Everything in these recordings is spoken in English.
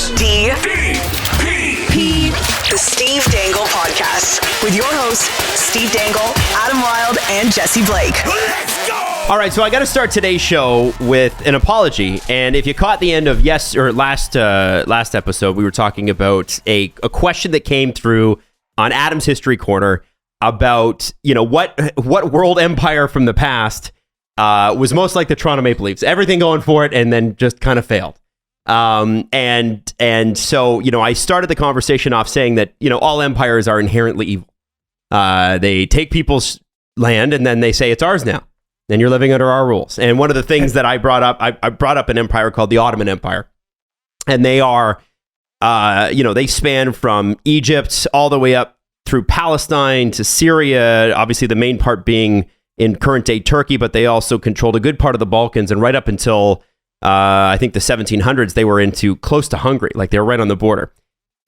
SDPN, the Steve Dangle Podcast, with your hosts, Steve Dangle, Adam Wilde, and Jesse Blake. Let's go! All right, so I got to start today's show with an apology. And if you caught the end of last episode, we were talking about a question that came through on Adam's History Corner about, what world empire from the past was most like the Toronto Maple Leafs. Everything going for it, and then just kind of failed. And so, I started the conversation off saying that, all empires are inherently evil. They take people's land and then they say it's ours now. And you're living under our rules. And one of the things that I brought up, I brought up an empire called the Ottoman Empire. And they are, they span from Egypt all the way up through Palestine to Syria, obviously the main part being in current day Turkey, but they also controlled a good part of the Balkans. And right up until, I think the 1700s, they were into close to Hungary, like they were right on the border.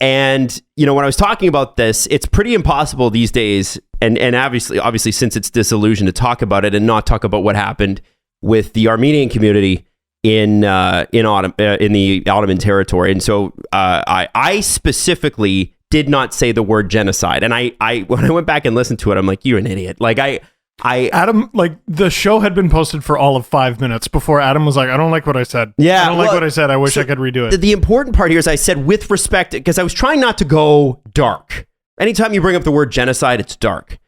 And, when I was talking about this, it's pretty impossible these days, and obviously since it's disillusion, to talk about it and not talk about what happened with the Armenian community in the Ottoman territory. And so I specifically did not say the word genocide. And I when I went back and listened to it, I'm like, you're an idiot. Like Adam, the show had been posted for all of 5 minutes before Adam was like, I don't like what I said. Yeah, I don't like what I said. I wish I could redo it. The important part here is I said with respect, because I was trying not to go dark. Anytime you bring up the word genocide, it's dark.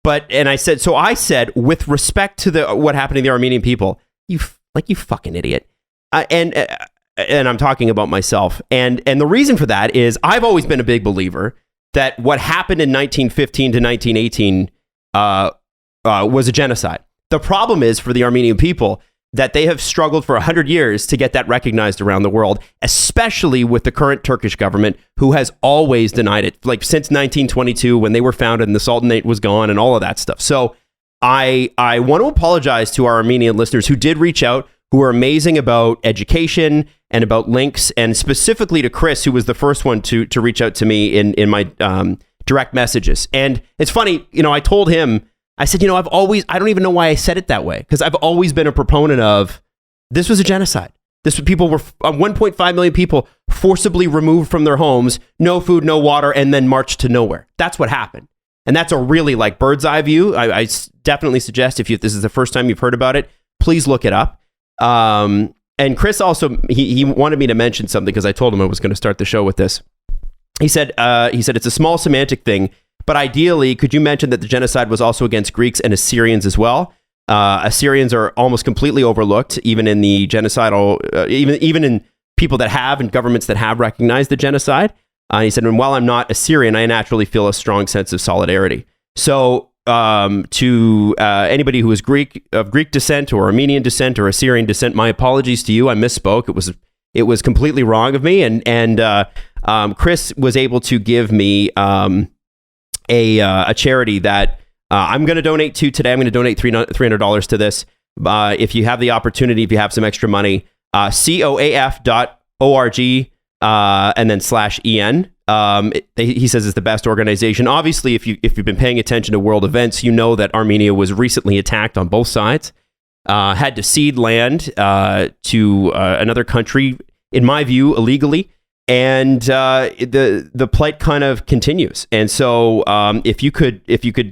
I said with respect to what happened to the Armenian people, you fucking idiot. And I'm talking about myself. And the reason for that is I've always been a big believer that what happened in 1915 to 1918 was a genocide. The problem is for the Armenian people that they have struggled for 100 years to get that recognized around the world, especially with the current Turkish government, who has always denied it, like since 1922 when they were founded and the Sultanate was gone and all of that stuff. So I want to apologize to our Armenian listeners who did reach out, who are amazing about education and about links, and specifically to Chris, who was the first one to reach out to me in my direct messages. And it's funny, I told him, I said, I don't even know why I said it that way, because I've always been a proponent of this was a genocide. 1.5 million people forcibly removed from their homes, no food, no water, and then marched to nowhere. That's what happened. And that's a really bird's eye view. I definitely suggest if this is the first time you've heard about it, please look it up. And Chris also, he wanted me to mention something because I told him I was going to start the show with this. He said it's a small semantic thing, but ideally, could you mention that the genocide was also against Greeks and Assyrians as well? Assyrians are almost completely overlooked, even in the genocidal, even in people that have and governments that have recognized the genocide. He said, and while I'm not Assyrian, I naturally feel a strong sense of solidarity. So to anybody who is of Greek descent or Armenian descent or Assyrian descent, my apologies to you. I misspoke. It was completely wrong of me. And Chris was able to give me a charity that I'm going to donate to today. I'm going to donate $300 to this. If you have the opportunity, if you have some extra money, coaf.org and then /en. He says it's the best organization. Obviously, if you've been paying attention to world events, you know that Armenia was recently attacked on both sides, had to cede land to another country, in my view, illegally. And the plight kind of continues. And so if you could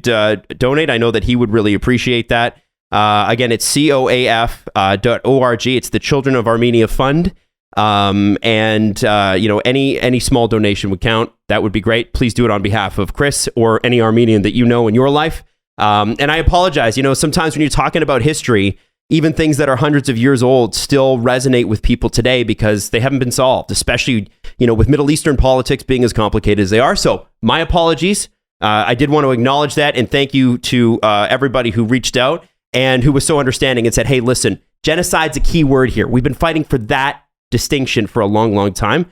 donate, I know that he would really appreciate that. Again, it's coaf.org. It's the Children of Armenia Fund. Any small donation would count. That would be great. Please do it on behalf of Chris or any Armenian that you know in your life. And I apologize. Sometimes when you're talking about history, even things that are hundreds of years old still resonate with people today because they haven't been solved, especially, with Middle Eastern politics being as complicated as they are. So my apologies. I did want to acknowledge that. And thank you to everybody who reached out and who was so understanding and said, hey, listen, genocide's a key word here. We've been fighting for that distinction for a long, long time.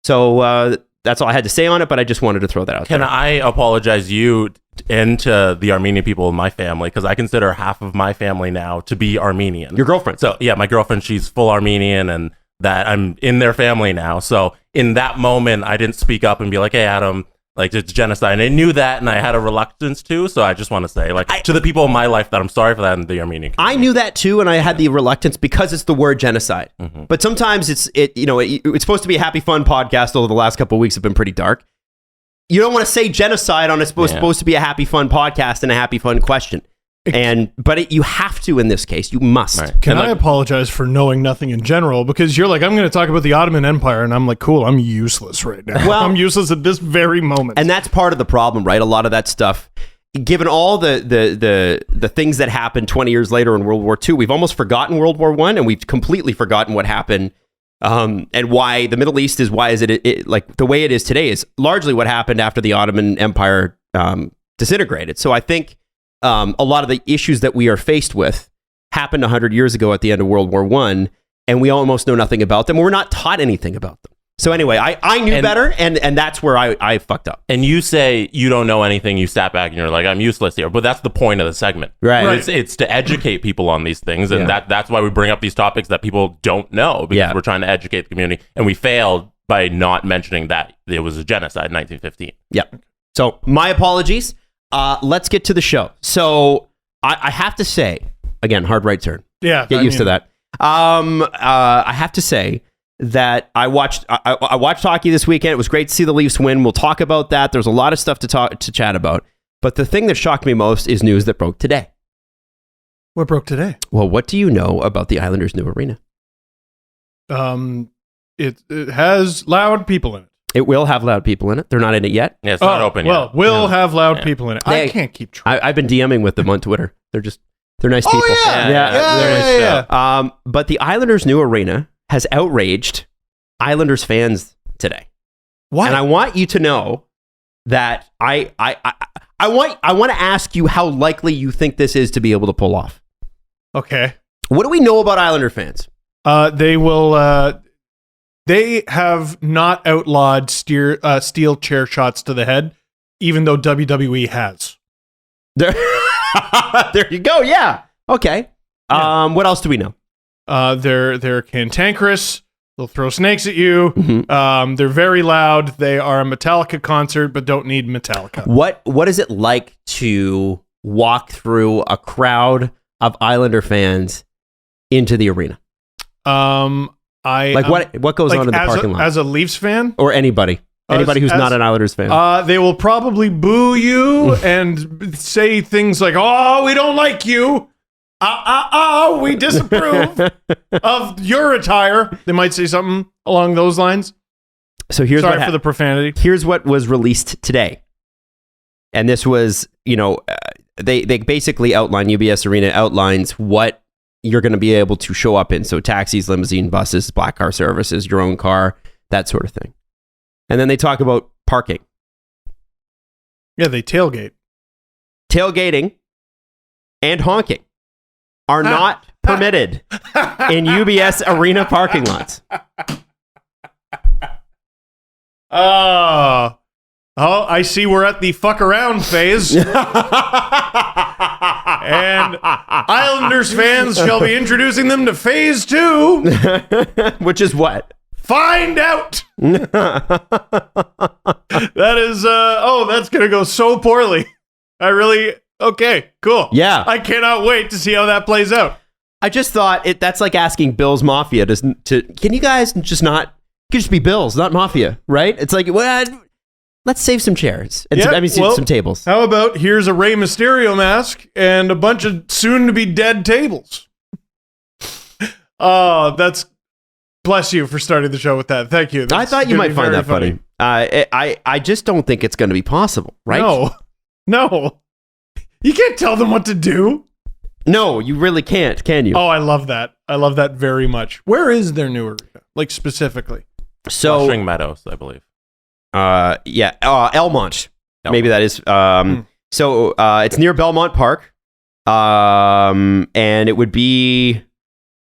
So that's all I had to say on it, but I just wanted to throw that out there. Can I apologize you and to the Armenian people in my family, because I consider half of my family now to be Armenian. Your girlfriend? So yeah, my girlfriend, she's full Armenian, and that I'm in their family now. So in that moment, I didn't speak up and be like, hey, Adam, Like, it's genocide. And I knew that, and I had a reluctance to. So I just want to say, like, to the people in my life that I'm sorry for that in the Armenian community. I knew that too, and I had the reluctance because it's the word genocide. But sometimes it's supposed to be a happy, fun podcast, although the last couple of weeks have been pretty dark. You don't want to say genocide on it's supposed to be a happy, fun podcast and a happy, fun question. But you have to in this case. You must. Right. Can I apologize for knowing nothing in general? Because you're like, I'm going to talk about the Ottoman Empire, and I'm like, cool, I'm useless right now. Well, I'm useless at this very moment. And that's part of the problem, right? A lot of that stuff, given all the things that happened 20 years later in World War II, we've almost forgotten World War I, and we've completely forgotten what happened. And why the Middle East is like the way it is today is largely what happened after the Ottoman Empire disintegrated. So I think a lot of the issues that we are faced with happened 100 years ago at the end of World War I, and we almost know nothing about them. We're not taught anything about them. So anyway, I knew better, and that's where I fucked up. And you say you don't know anything, you sat back and you're like, I'm useless here. But that's the point of the segment. Right. It's to educate people on these things. And that's why we bring up these topics that people don't know, because we're trying to educate the community. And we failed by not mentioning that it was a genocide in 1915. Yep. So my apologies. Let's get to the show. So I have to say, again, hard right turn. Yeah. Get used to that. I have to say that I watched hockey this weekend. It was great to see the Leafs win. We'll talk about that. There's a lot of stuff to chat about. But the thing that shocked me most is news that broke today. What broke today? Well, what do you know about the Islanders' new arena? It has loud people in it. It will have loud people in it. They're not in it yet. Yeah, it's not open yet. Well, we'll have loud people in it. I can't keep track. I've been DMing with them on Twitter. They're nice people. Yeah. But the Islanders' new arena has outraged Islanders fans today. What? And I want you to know that I want to ask you how likely you think this is to be able to pull off. Okay. What do we know about Islander fans? They will. They have not outlawed steel chair shots to the head, even though WWE has. There you go. Yeah. Okay. Yeah. What else do we know? They're cantankerous. They'll throw snakes at you. Mm-hmm. They're very loud. They are a Metallica concert, but don't need Metallica. What is it like to walk through a crowd of Islander fans into the arena? What goes on in the parking lot? As a Leafs fan? Or anybody who's not an Islanders fan. They will probably boo you and say things like, oh, we don't like you. We disapprove of your attire. They might say something along those lines. So here's Sorry for the profanity. Here's what was released today. And this was, they basically outline, UBS Arena outlines what you're going to be able to show up in. So taxis, limousine, buses, black car services, your own car, that sort of thing. And then they talk about parking. Yeah, they tailgate. Tailgating and honking are not permitted in UBS Arena parking lots. Oh, I see we're at the fuck around phase. And Islanders fans shall be introducing them to phase 2. Which is what? Find out. That is, that's going to go so poorly. Okay, cool. Yeah. I cannot wait to see how that plays out. I just thought that's like asking Bill's Mafia can you guys just be Bills, not Mafia, right? It's like, well, let's save some chairs and some tables. How about here's a Rey Mysterio mask and a bunch of soon-to-be-dead tables? Oh, that's... Bless you for starting the show with that. Thank you. I thought you might find that funny. I just don't think it's going to be possible, right? No. You can't tell them what to do. No, you really can't, can you? Oh, I love that. I love that very much. Where is their new arena? Like, specifically? So, Flushing Meadows, I believe. Elmont. Maybe that is. So it's near Belmont Park, and it would be,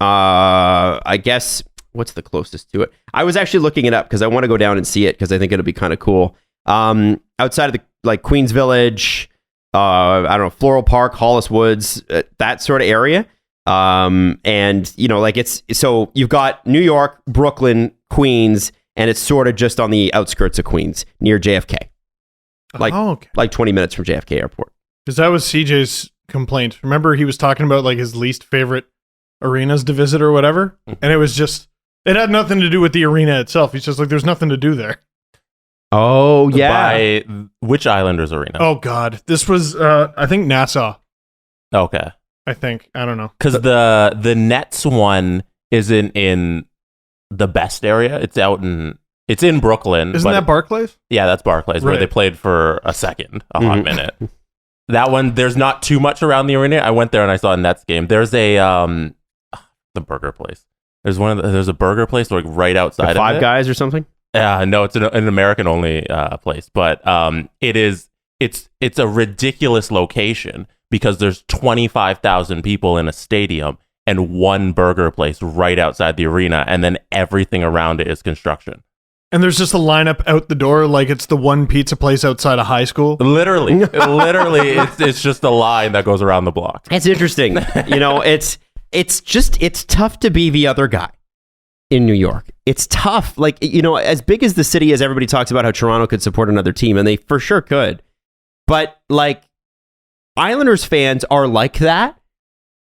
I guess, what's the closest to it? I was actually looking it up because I want to go down and see it because I think it'll be kind of cool. Outside of the Queens Village, I don't know, Floral Park, Hollis Woods, that sort of area. And it's so you've got New York, Brooklyn, Queens. And it's sort of just on the outskirts of Queens, near JFK. like 20 minutes from JFK Airport. Because that was CJ's complaint. Remember, he was talking about like his least favorite arenas to visit or whatever, and it was just it had nothing to do with the arena itself. He's just like, there's nothing to do there. Oh yeah. By which Islanders arena? Oh God, this was I think Nassau. Okay. I think, I don't know, because the Nets one isn't in the best area. It's in Brooklyn. Isn't that Barclays? Yeah, that's Barclays, right, where they played for a hot minute. That one, there's not too much around the arena. I went there and I saw a Nets game. There's a the burger place. There's a burger place like right outside of Five it. Guys or something. No, it's an American only place, but it's a ridiculous location because there's 25,000 people in a stadium and one burger place right outside the arena, and then everything around it is construction. And there's just a lineup out the door like it's the one pizza place outside of high school. Literally, it's just a line that goes around the block. It's interesting. It's tough to be the other guy in New York. It's tough. Like, as big as the city is, everybody talks about how Toronto could support another team, and they for sure could. But like, Islanders fans are like that,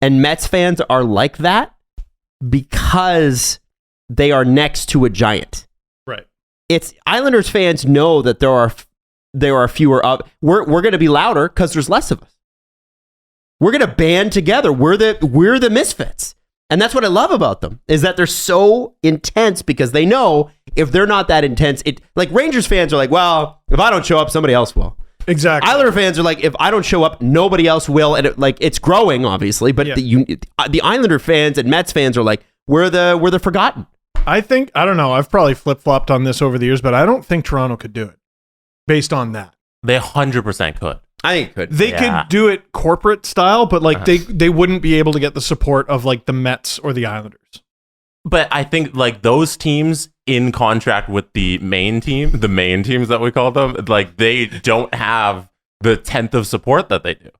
and Mets fans are like that because they are next to a giant. Right. It's Islanders fans know that there are fewer of. We're going to be louder because there's less of us. We're going to band together. We're the misfits. And that's what I love about them, is that they're so intense because they know if they're not that intense, like Rangers fans are like, well, if I don't show up, somebody else will. Exactly. Islander fans are like, if I don't show up, nobody else will. And it's growing, obviously, but the Islander fans and Mets fans are like, we're the forgotten. I don't know. I've probably flip-flopped on this over the years, but I don't think Toronto could do it based on that. They 100% could. I think it could. They could do it corporate style, but like they wouldn't be able to get the support of like the Mets or the Islanders. But I think like those teams in contract with the main teams that we call them, like they don't have the 10th of support that they do.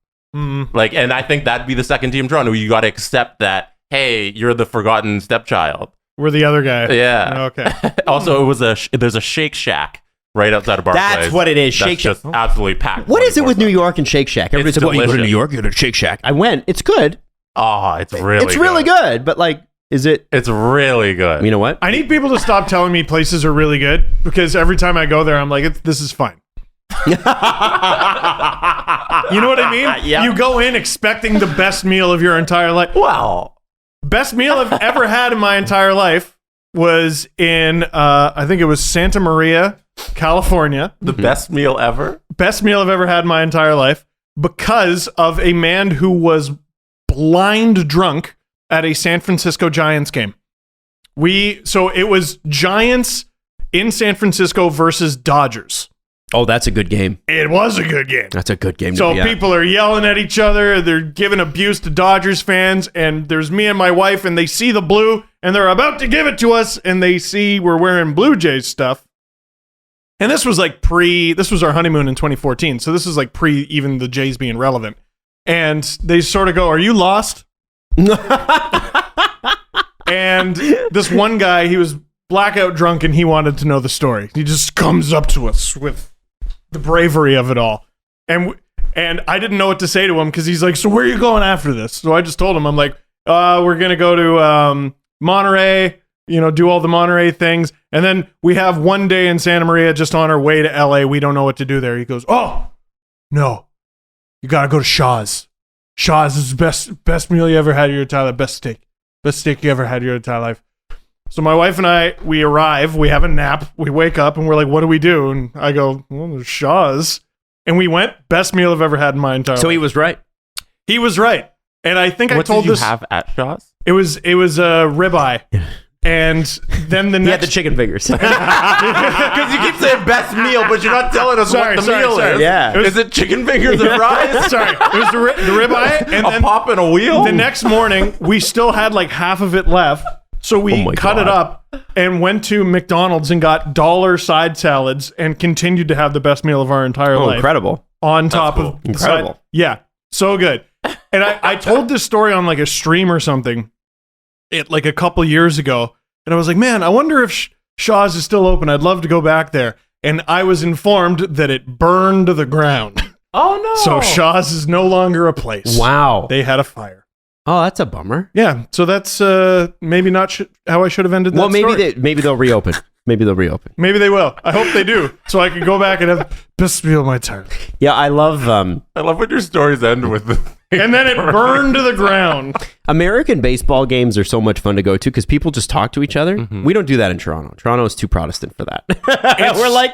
Like, and I think that'd be the second team Toronto. You got to accept that, hey, you're the forgotten stepchild. We're the other guy. Yeah. Okay. Also, there's a Shake Shack right outside of Barclays. That's what it is. Shake Shack. Just absolutely packed. What is it with New York and Shake Shack? Everybody said, well, you go to New York, you go to Shake Shack. I went. It's good. Oh, it's really good. But like, is it? It's really good. You know what? I need people to stop telling me places are really good, because every time I go there, I'm like, this is fine. You know what I mean? Yeah. You go in expecting the best meal of your entire life. Well, best meal I've ever had in my entire life was in, I think it was Santa Maria, California. The best meal ever? Best meal I've ever had in my entire life, because of a man who was blind drunk at a San Francisco Giants game. So it was Giants in San Francisco versus Dodgers. Oh, that's a good game. It was a good game. That's a good game. So people are yelling at each other. They're giving abuse to Dodgers fans. And there's me and my wife, and they see the blue, and they're about to give it to us. And they see we're wearing Blue Jays stuff. And this was like this was our honeymoon in 2014. So this is like pre even the Jays being relevant. And they sort of go, are you lost? And this one guy, he was blackout drunk, and he wanted to know the story. He just comes up to us with the bravery of it all. And I didn't know what to say to him, because he's like, so where are you going after this? So I just told him, I'm like, we're going to go to Monterey, do all the Monterey things. And then we have one day in Santa Maria just on our way to LA. We don't know what to do there. He goes, oh, no, you got to go to Shaw's. Shaw's is the best meal you ever had in your entire life. Best steak you ever had in your entire life. So my wife and I, we arrive, we have a nap, we wake up, and we're like, what do we do? And I go, well, there's Shaw's. And we went, best meal I've ever had in my entire life. So he was right. He was right. And I think what I told did you this. have at Shaw's? It was a ribeye. And then the He had next. the chicken fingers. Because you keep saying best meal, but you're not telling us what the meal is. Yeah. Is it chicken fingers and fries? Sorry. It was the ribeye. And A then pop and a wheel? the next morning, we still had like half of it left. So we cut it up and went to McDonald's and got $1 side salads and continued to have the best meal of our entire life. Incredible. On top cool. of Incredible. Yeah, so good. And I told this story on like a stream or something, like a couple years ago, and I was like, man, I wonder if Shaw's is still open. I'd love to go back there. and I was informed that it burned to the ground. Oh no! So Shaw's is no longer a place. Wow. They had a fire. Oh, that's a bummer. Yeah, so that's maybe not how I should have ended that Well, maybe story. maybe they'll reopen. Maybe they'll reopen. Maybe they will. I hope they do, so I can go back and have best meal of my time. Yeah, I love when your stories end with the And then it burned to the ground. American baseball games are so much fun to go to because people just talk to each other. Mm-hmm. We don't do that in Toronto. Toronto is too Protestant for that. we're like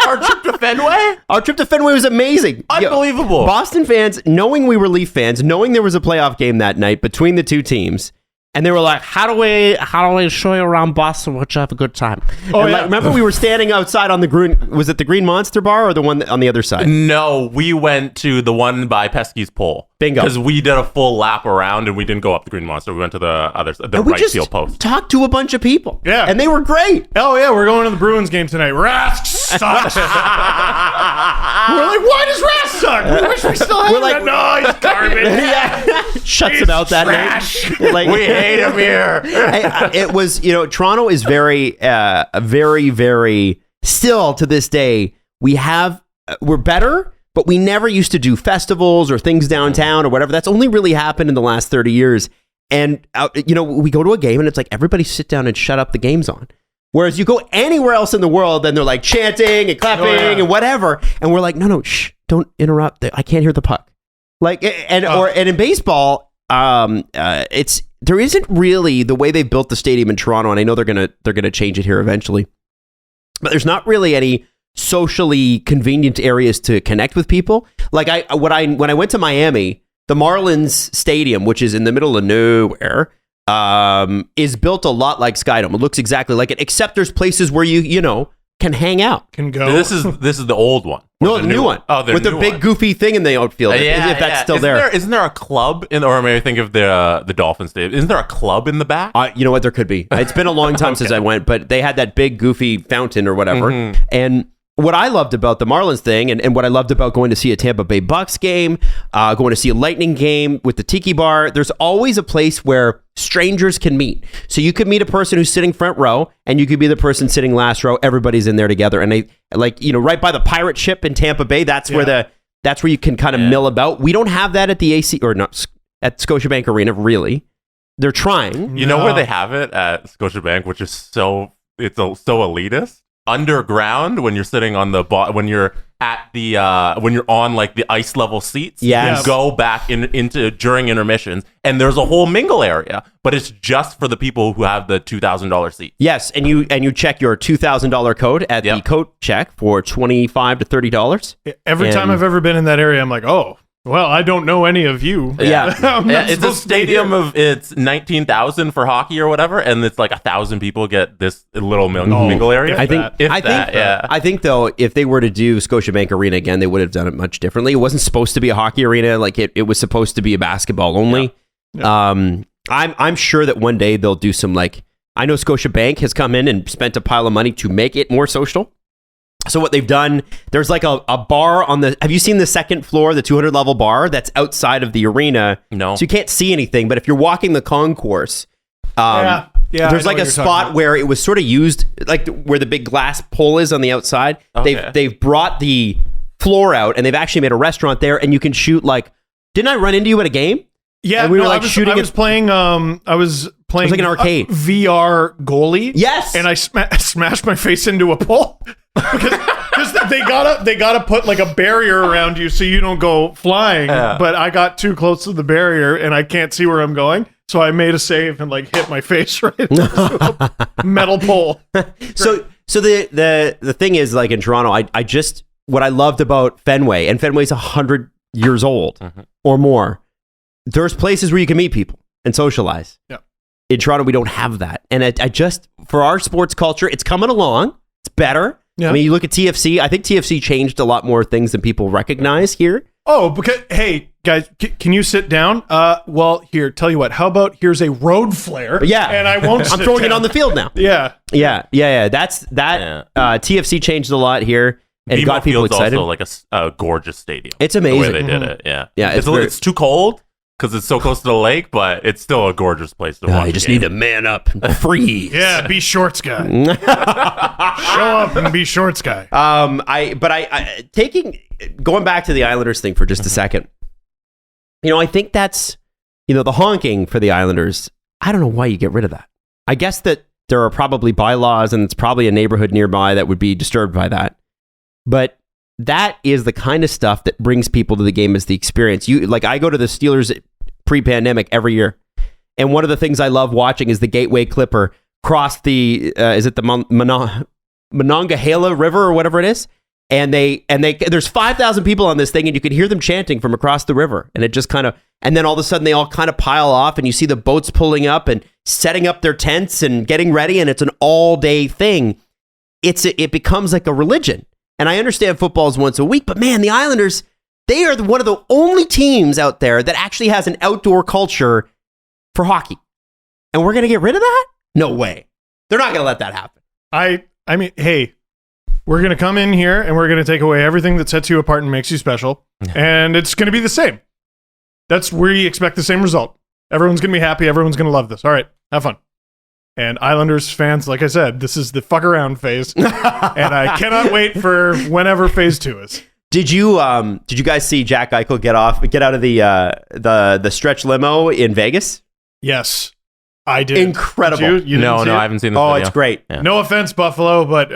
our trip to Fenway. our trip to Fenway was amazing. Unbelievable. Yo, Boston fans, knowing we were Leaf fans, knowing there was a playoff game that night between the two teams. And they were like, how do we show you around Boston? We'll have a good time. Oh, and yeah. remember we were standing outside on the Green, was it the Green Monster Bar or the one on the other side? No, we went to the one by Pesky's Pole. Bingo. Because we did a full lap around and we didn't go up the Green Monster. We went to the other, the And we right just field post. talked to a bunch of people. Yeah. And they were great. Oh yeah, we're going to the Bruins game tonight. Rask sucks. We're like, why does Rask suck? We wish we still had We're like- him. No, he's garbage. Yeah. Shuts He's it out that trash. night. Like, We hate him here. it was, Toronto is very, very, very, still to this day, we're better, but we never used to do festivals or things downtown or whatever. That's only really happened in the last 30 years. And, we go to a game and it's like, everybody sit down and shut up, the game's on. Whereas you go anywhere else in the world, then they're like chanting and clapping and whatever. And we're like, no, shh, don't interrupt. I can't hear the puck. Like, and in baseball, there isn't really the way they built the stadium in Toronto, and I know they're gonna change it here eventually. But there's not really any socially convenient areas to connect with people. Like when I went to Miami, the Marlins Stadium, which is in the middle of nowhere, is built a lot like Skydome. It looks exactly like it, except there's places where you can hang out. Can go. This is the old one. No, the new one. Oh, the with the new big one. goofy thing in the outfield. If that's still there. Isn't there a club or maybe I think of the Dolphins Stadium? Isn't there a club in the back? You know what? There could be. It's been a long time since I went, but they had that big goofy fountain or whatever. Mm-hmm. And what I loved about the Marlins thing and what I loved about going to see a Tampa Bay Bucks game, going to see a Lightning game with the Tiki Bar, there's always a place where strangers can meet. So you could meet a person who's sitting front row and you could be the person sitting last row. Everybody's in there together. And right by the pirate ship in Tampa Bay, that's where you can kind of mill about. We don't have that at the AC or not at Scotiabank Arena, really. They're trying. You know where they have it at Scotiabank, which is so elitist? Underground, when you're sitting on when you're at the when you're on like the ice level seats, Yes. you go back into during intermissions, and there's a whole mingle area, but it's just for the people who have the $2,000 seat. Yes, and you check your $2,000 code at the coat check for $25 to $30. Every time I've ever been in that area, I'm like, oh, well, I don't know any of you. Yeah. It's a stadium it's 19,000 for hockey or whatever, and it's like 1,000 people get this little mingle area. I think though, if they were to do Scotiabank Arena again, they would have done it much differently. It wasn't supposed to be a hockey arena; like it was supposed to be a basketball only. Yeah. I'm sure that one day they'll do some I know Scotiabank has come in and spent a pile of money to make it more social. So what they've done, there's like a bar on have you seen the second floor, the 200 level bar that's outside of the arena? No. So you can't see anything, but if you're walking the concourse, there's like a spot where it was sort of used, like where the big glass pole is on the outside. Okay. They've brought the floor out and they've actually made a restaurant there and you can shoot didn't I run into you at a game? Yeah, and we were shooting. I was playing it was like an arcade. VR goalie. Yes. And I smashed my face into a pole because they gotta put like a barrier around you so you don't go flying. But I got too close to the barrier and I can't see where I'm going. So I made a save and hit my face right into a metal pole. So the thing is, in Toronto, what I loved about Fenway, and Fenway's 100 years old or more. There's places where you can meet people and socialize. Yeah. In Toronto, we don't have that. And for our sports culture, it's coming along. It's better. Yeah. I mean, you look at TFC. I think TFC changed a lot more things than people recognize here. Oh, because, hey, guys, can you sit down? Well, here, tell you what. How about here's a road flare? Yeah. And I won't I'm throwing it on the field now. Yeah. Yeah. TFC changed a lot here and BMO got people Field's excited. Also a gorgeous stadium. It's amazing. The way they did it. Yeah. Yeah. It's too cold. because it's so close to the lake, but it's still a gorgeous place to watch. You just need to man up and freeze. Yeah, be shorts guy. Show up and be shorts guy. Going back to the Islanders thing for just a second. I think that's, the honking for the Islanders. I don't know why you get rid of that. I guess that there are probably bylaws and it's probably a neighborhood nearby that would be disturbed by that. But that is the kind of stuff that brings people to the game as the experience. I go to the Steelers pre-pandemic every year. And one of the things I love watching is the Gateway Clipper cross the, is it the Monongahela River or whatever it is? And there's 5,000 people on this thing and you can hear them chanting from across the river. And it just and then all of a sudden they all kind of pile off and you see the boats pulling up and setting up their tents and getting ready. And it's an all day thing. It becomes like a religion. And I understand football is once a week, but man, the Islanders, they are one of the only teams out there that actually has an outdoor culture for hockey. And we're going to get rid of that? No way. They're not going to let that happen. I mean, hey, we're going to come in here and we're going to take away everything that sets you apart and makes you special. And it's going to be the same. That's where you expect the same result. Everyone's going to be happy. Everyone's going to love this. All right, have fun. And Islanders fans, like I said, this is the fuck around phase. And I cannot wait for whenever phase 2 is. Did you guys see Jack Eichel get out of the stretch limo in Vegas? Yes, I did. Incredible. You no, I haven't seen this video. It's great. Yeah. No offense, Buffalo, but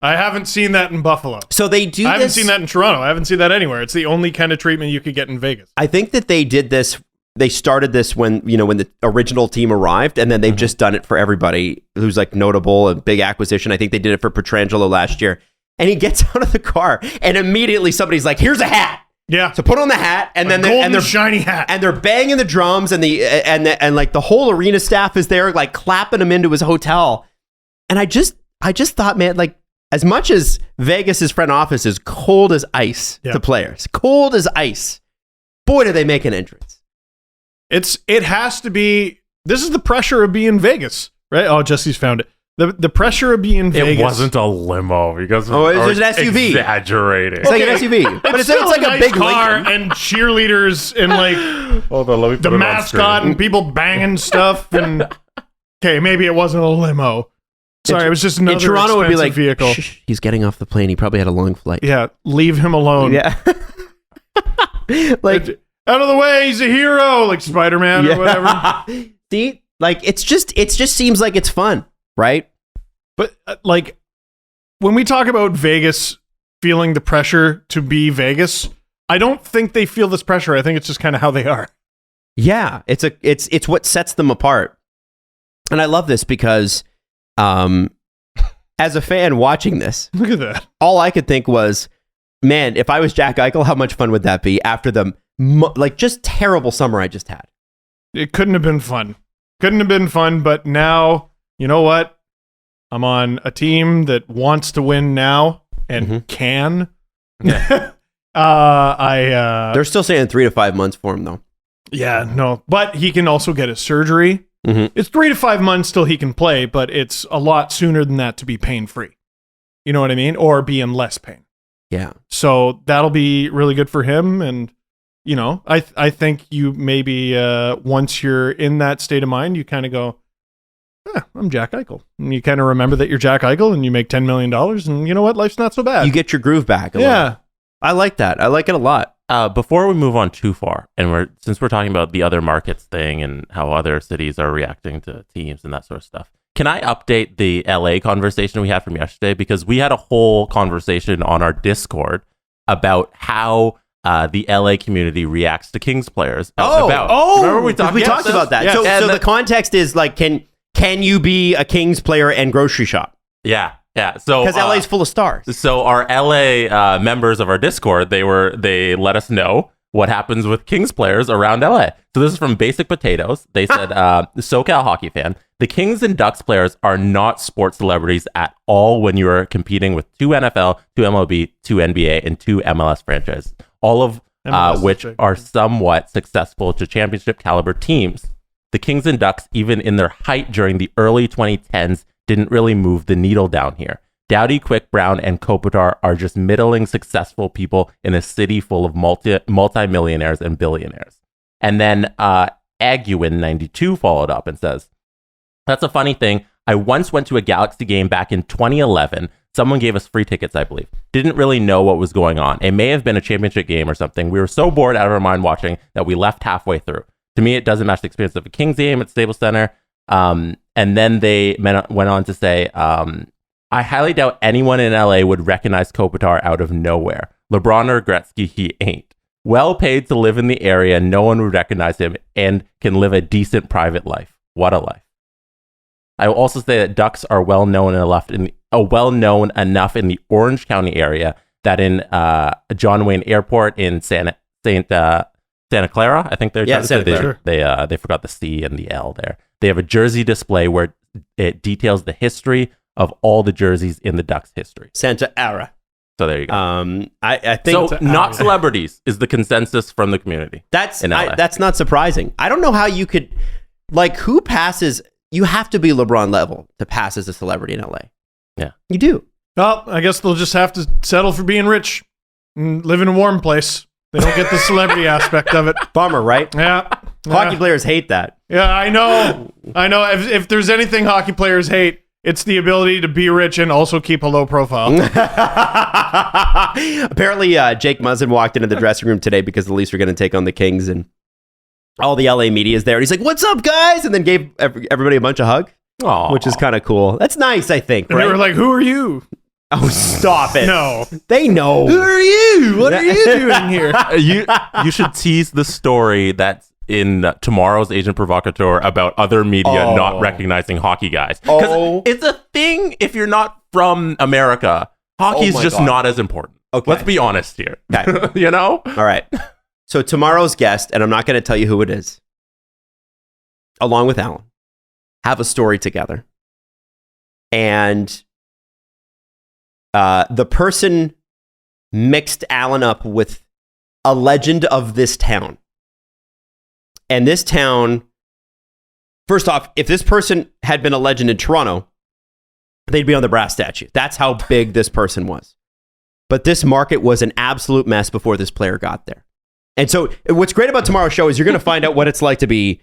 I haven't seen that in Buffalo. So they do. I haven't seen that in Toronto. I haven't seen that anywhere. It's the only kind of treatment you could get in Vegas. I think that they did this. They started this when the original team arrived, and then they've just done it for everybody who's like notable, a big acquisition. I think they did it for Pietrangelo last year. And he gets out of the car, and immediately somebody's like, "Here's a hat." Yeah. So put on the hat, and then they're shiny hat, and they're banging the drums, and like the whole arena staff is there, like clapping him into his hotel. And I just thought, man, like as much as Vegas's front office is cold as ice to players, cold as ice. Boy, do they make an entrance. It has to be. This is the pressure of being Vegas, right? Oh, Jesse's found it. The pressure of being Vegas. It wasn't a limo. You guys there's an SUV. Exaggerating. It's like an SUV, but it's like a big car Lincoln. and cheerleaders and like Hold on, let me put the it on mascot screen. and people banging stuff. And okay, maybe it wasn't a limo. Sorry, it was just another in Toronto would be like vehicle. Shh, he's getting off the plane. He probably had a long flight. Yeah, leave him alone. Yeah. Like out of the way, he's a hero, like Spider-Man or whatever. See, like it just seems like it's fun, right? But like when we talk about Vegas feeling the pressure to be Vegas, I don't think they feel this pressure. I think it's just kind of how they are. Yeah, it's what sets them apart. And I love this because as a fan watching this, Look at that. all I could think was, man, if I was Jack Eichel, how much fun would that be after the just terrible summer I just had? It couldn't have been fun. But now, you know what? I'm on a team that wants to win now and can. They're still saying 3 to 5 months for him, though. Yeah, no. But he can also get a surgery. It's 3 to 5 months till he can play, but it's a lot sooner than that to be pain-free. You know what I mean? Or be in less pain. Yeah. So that'll be really good for him. And, you know, I think you maybe once you're in that state of mind, you kind of go, I'm Jack Eichel. And you kind of remember that you're Jack Eichel and you make $10 million. And you know what? Life's not so bad. You get your groove back. Yeah. I like that. I like it a lot. Before we move on too far, and since we're talking about the other markets thing and how other cities are reacting to teams and that sort of stuff, can I update the LA conversation we had from yesterday? Because we had a whole conversation on our Discord about how the LA community reacts to Kings players. Remember we talked about that. Yes. So the context is like, can you be a Kings player and grocery shop? Yeah. So because LA's full of stars. So our LA members of our Discord, they let us know what happens with Kings players around LA. So this is from Basic Potatoes. They said, SoCal hockey fan, the Kings and Ducks players are not sports celebrities at all when you are competing with 2 NFL, 2 MLB, 2 NBA, and 2 MLS franchises, all of which are somewhat successful to championship caliber teams. The Kings and Ducks, even in their height during the early 2010s, didn't really move the needle down here. Doughty, Quick, Brown, and Kopitar are just middling successful people in a city full of multi-millionaires and billionaires. And then Aguin92 followed up and says, that's a funny thing. I once went to a Galaxy game back in 2011. Someone gave us free tickets, I believe. Didn't really know what was going on. It may have been a championship game or something. We were so bored out of our mind watching that we left halfway through. To me, it doesn't match the experience of a Kings game at Staples Center. And then they went on to say, I highly doubt anyone in LA would recognize Kopitar out of nowhere. LeBron or Gretzky, he ain't. Well paid to live in the area. No one would recognize him and can live a decent private life. What a life. I will also say that Ducks are well known enough in the Orange County area that in John Wayne Airport in Santa Clara, I think they're they forgot the C and the L there. They have a jersey display where it details the history of all the jerseys in the Ducks history. Santa Clara. So there you go. I think so. Not celebrities is the consensus from the community. That's in LA. That's not surprising. I don't know how you could, like, who passes. You have to be LeBron level to pass as a celebrity in LA. Yeah, you do. Well, I guess they'll just have to settle for being rich and live in a warm place. They don't get the celebrity aspect of it. Bummer, right? Yeah. Hockey players hate that. Yeah, I know. If there's anything hockey players hate, it's the ability to be rich and also keep a low profile. Apparently, Jake Muzzin walked into the dressing room today because the Leafs were going to take on the Kings, and all the LA media is there. And he's like, "What's up, guys?" And then gave everybody a bunch of hugs, which is kind of cool. That's nice, I think. And right? They were like, "Who are you?" Oh, stop it! No, they know. Who are you? What are you doing here? You should tease the story that's in tomorrow's Agent Provocateur about other media not recognizing hockey guys. Because it's a thing if you're not from America. Hockey is just not as important. Okay. Let's be honest here. Okay. You know? All right. So tomorrow's guest, and I'm not going to tell you who it is, along with Alan, have a story together. And the person mixed Alan up with a legend of this town. And this town, first off, if this person had been a legend in Toronto, they'd be on the brass statue. That's how big this person was. But this market was an absolute mess before this player got there. And so what's great about tomorrow's show is you're going to find out what it's like to be,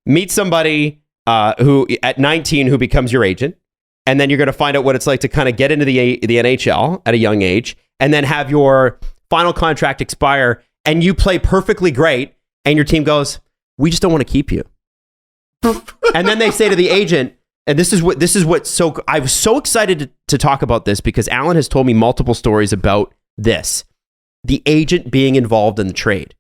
meet somebody who at 19 who becomes your agent. And then you're going to find out what it's like to kind of get into the NHL at a young age and then have your final contract expire and you play perfectly great. And your team goes, we just don't want to keep you. And then they say to the agent, and this is what so I was so excited to talk about this because Alan has told me multiple stories about this. The agent being involved in the trade.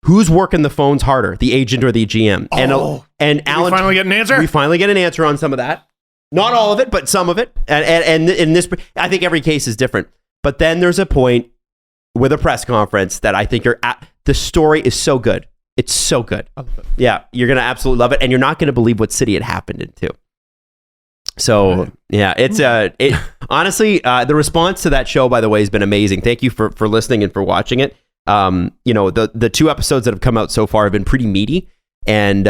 Who's working the phones harder, the agent or the GM? And Alan, we finally get an answer? We finally get an answer on some of that. Not all of it, but some of it. And in this, I think every case is different. But then there's a point with a press conference that I think the story is so good. It's so good. Yeah, you're going to absolutely love it. And you're not going to believe what city it happened into. So, yeah, it's honestly, the response to that show, by the way, has been amazing. Thank you for listening and for watching it. The 2 episodes that have come out so far have been pretty meaty. And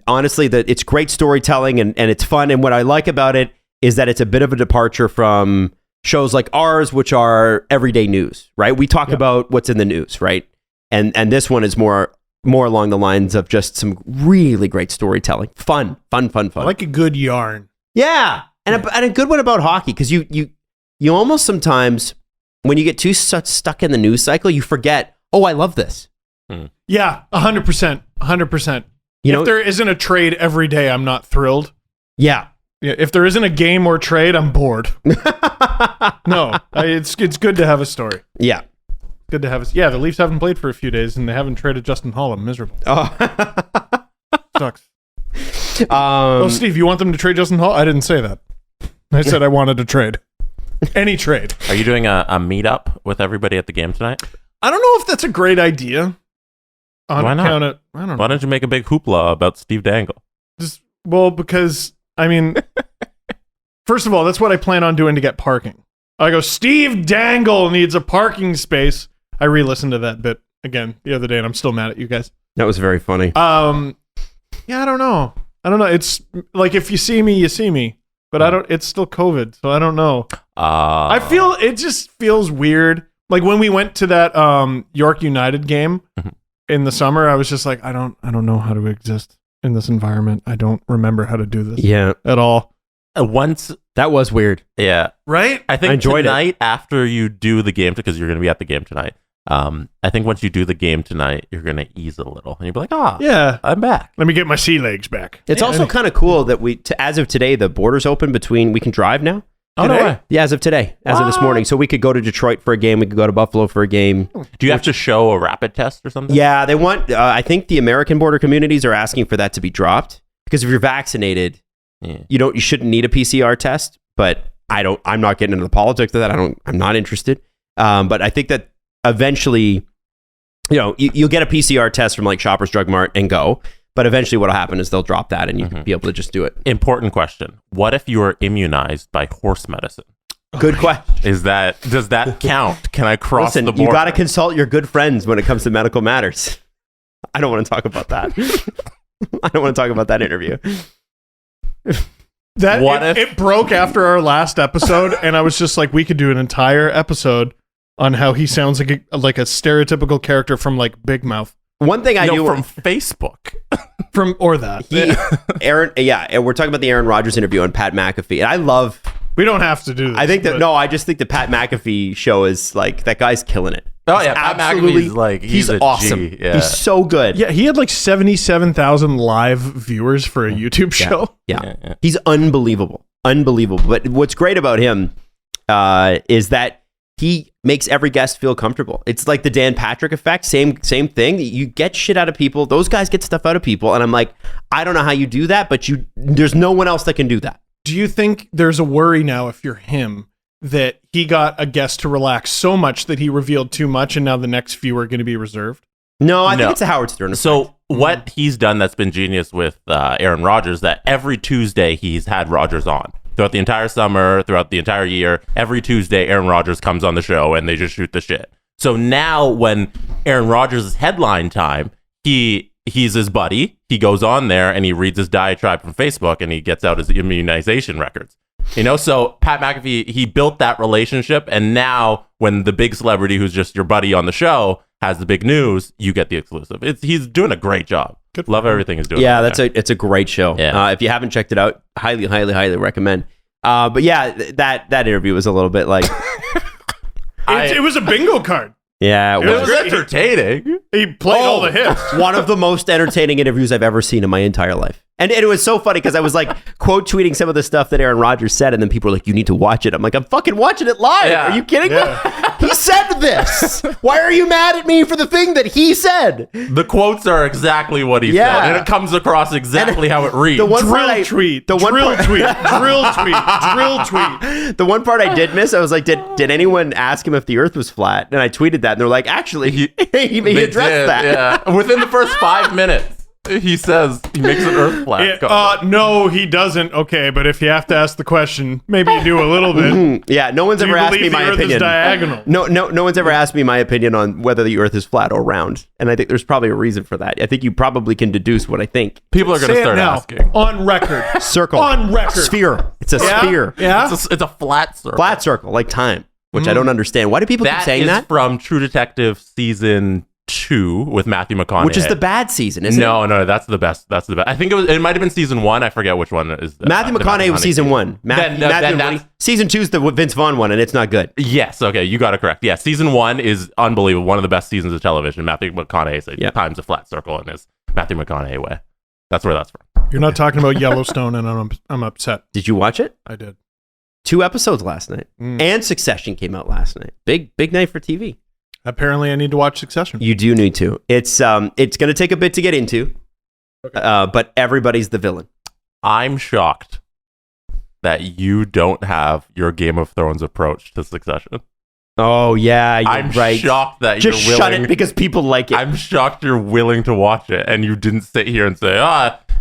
honestly, it's great storytelling and it's fun. And what I like about it is that it's a bit of a departure from shows like ours, which are everyday news, right? We talk about what's in the news, right? And this one is more along the lines of just some really great storytelling. Fun. I like a good yarn. Yeah. And a good one about hockey, because you almost sometimes, when you get too stuck in the news cycle, you forget, I love this. Yeah, 100%. 100%. If there isn't a trade every day, I'm not thrilled. Yeah. If there isn't a game or trade, I'm bored. No, it's good to have a story. Yeah. Good to have the Leafs haven't played for a few days and they haven't traded Justin Hall. I'm miserable. Sucks. Steve, you want them to trade Justin Hall? I didn't say that. I said I wanted a trade. Any trade. Are you doing a meetup with everybody at the game tonight? I don't know if that's a great idea. Why not? I don't know. Why don't you make a big hoopla about Steve Dangle? Because, first of all, that's what I plan on doing to get parking. I go, Steve Dangle needs a parking space. I re-listened to that bit again the other day, and I'm still mad at you guys. That was very funny. I don't know. It's like, if you see me, you see me. But it's still COVID, so I don't know. I feel, it just feels weird. Like when we went to that York United game, in the summer, I was just like, I don't know how to exist in this environment. I don't remember how to do this at all. Once That was weird. Yeah. Right? I think I enjoyed tonight, after you do the game, because you're going to be at the game tonight, I think once you do the game tonight, you're going to ease it a little. And you'll be like, yeah, I'm back. let me get my sea legs back. It's also kind of cool that as of today, the border's open between, we can drive now. Oh, no way. Yeah, as of today, as of this morning. So we could go to Detroit for a game. We could go to Buffalo for a game. Do you have to show a rapid test or something? Yeah, they want, I think the American border communities are asking for that to be dropped because if you're vaccinated, you shouldn't need a PCR test, but I'm not getting into the politics of that. I'm not interested. But I think that eventually, you'll get a PCR test from like Shoppers Drug Mart and go. But eventually what'll happen is they'll drop that and you can be able to just do it. Important question. What if you are immunized by horse medicine? Good question. Does that count? Can I cross the border? You got to consult your good friends when it comes to medical matters. I don't want to talk about that. I don't want to talk about that interview. It broke after our last episode, and I was just like, we could do an entire episode on how he sounds like a stereotypical character from like Big Mouth. One thing I do from Facebook. We're talking about the Aaron Rodgers interview on Pat McAfee, and we don't have to do this. I just think the Pat McAfee show is like, that guy's killing it. Oh yeah, Pat McAfee's like, he's awesome. Yeah. He's so good. Yeah, he had like 77,000 live viewers for a YouTube show. Yeah. He's unbelievable. But what's great about him is that he makes every guest feel comfortable. It's like the Dan Patrick effect. Same thing. You get shit out of people. Those guys get stuff out of people. And I'm like, I don't know how you do that, but there's no one else that can do that. Do you think there's a worry now, if you're him, that he got a guest to relax so much that he revealed too much and now the next few are going to be reserved? No, I think it's a Howard Stern effect. So what he's done that's been genius with Aaron Rodgers, that every Tuesday he's had Rodgers on. Throughout the entire summer, throughout the entire year, every Tuesday, Aaron Rodgers comes on the show and they just shoot the shit. So now when Aaron Rodgers is headline time, he's his buddy. He goes on there and he reads his diatribe from Facebook and he gets out his immunization records. So Pat McAfee, he built that relationship. And now when the big celebrity who's just your buddy on the show has the big news, you get the exclusive. He's doing a great job. Love everything he's doing. Yeah, it's a great show. Yeah. If you haven't checked it out, highly, highly, highly recommend. But yeah, that interview was a little bit like it was a bingo card. Yeah, it was entertaining. He played all the hits. One of the most entertaining interviews I've ever seen in my entire life. And it was so funny because I was like quote tweeting some of the stuff that Aaron Rodgers said, and then people were like, you need to watch it. I'm like, I'm fucking watching it live. Yeah. Are you kidding me? He said this. Why are you mad at me for the thing that he said? The quotes are exactly what he said, and it comes across exactly how it reads. The one tweet. The one part I did miss, I was like, did anyone ask him if the earth was flat? And I tweeted that, and they're like, actually, he addressed that. Yeah. Within the first 5 minutes. He says he makes an earth flat. No, he doesn't. Okay, but if you have to ask the question, maybe you do a little bit. Mm-hmm. Yeah, no one's ever asked me my opinion. Is diagonal? No one's ever asked me my opinion on whether the earth is flat or round. And I think there's probably a reason for that. I think you probably can deduce what I think. People are going to start asking. On record. Circle. On record. Sphere. It's a sphere. Yeah. It's a flat circle. Flat circle, like time, which I don't understand. Why do people keep saying that? That is from True Detective season 2 with Matthew McConaughey, which is the bad season, isn't it? No, that's the best. I think it might have been season 1. I forget which one is. Matthew McConaughey was season 1. Season 2 is the Vince Vaughn one, and it's not good. Yes, okay, you got it correct. Yeah, season 1 is unbelievable. One of the best seasons of television. Matthew McConaughey said time's a flat circle in his Matthew McConaughey way. That's where that's from. You're not talking about Yellowstone, and I'm upset. Did you watch it? I did. 2 episodes last night, and Succession came out last night. Big night for TV. Apparently, I need to watch Succession. You do need to. It's going to take a bit to get into, but everybody's the villain. I'm shocked that you don't have your Game of Thrones approach to Succession. Oh yeah, I'm right. Shocked that just you're willing. Shut it because people like it. I'm shocked you're willing to watch it, and you didn't sit here and say,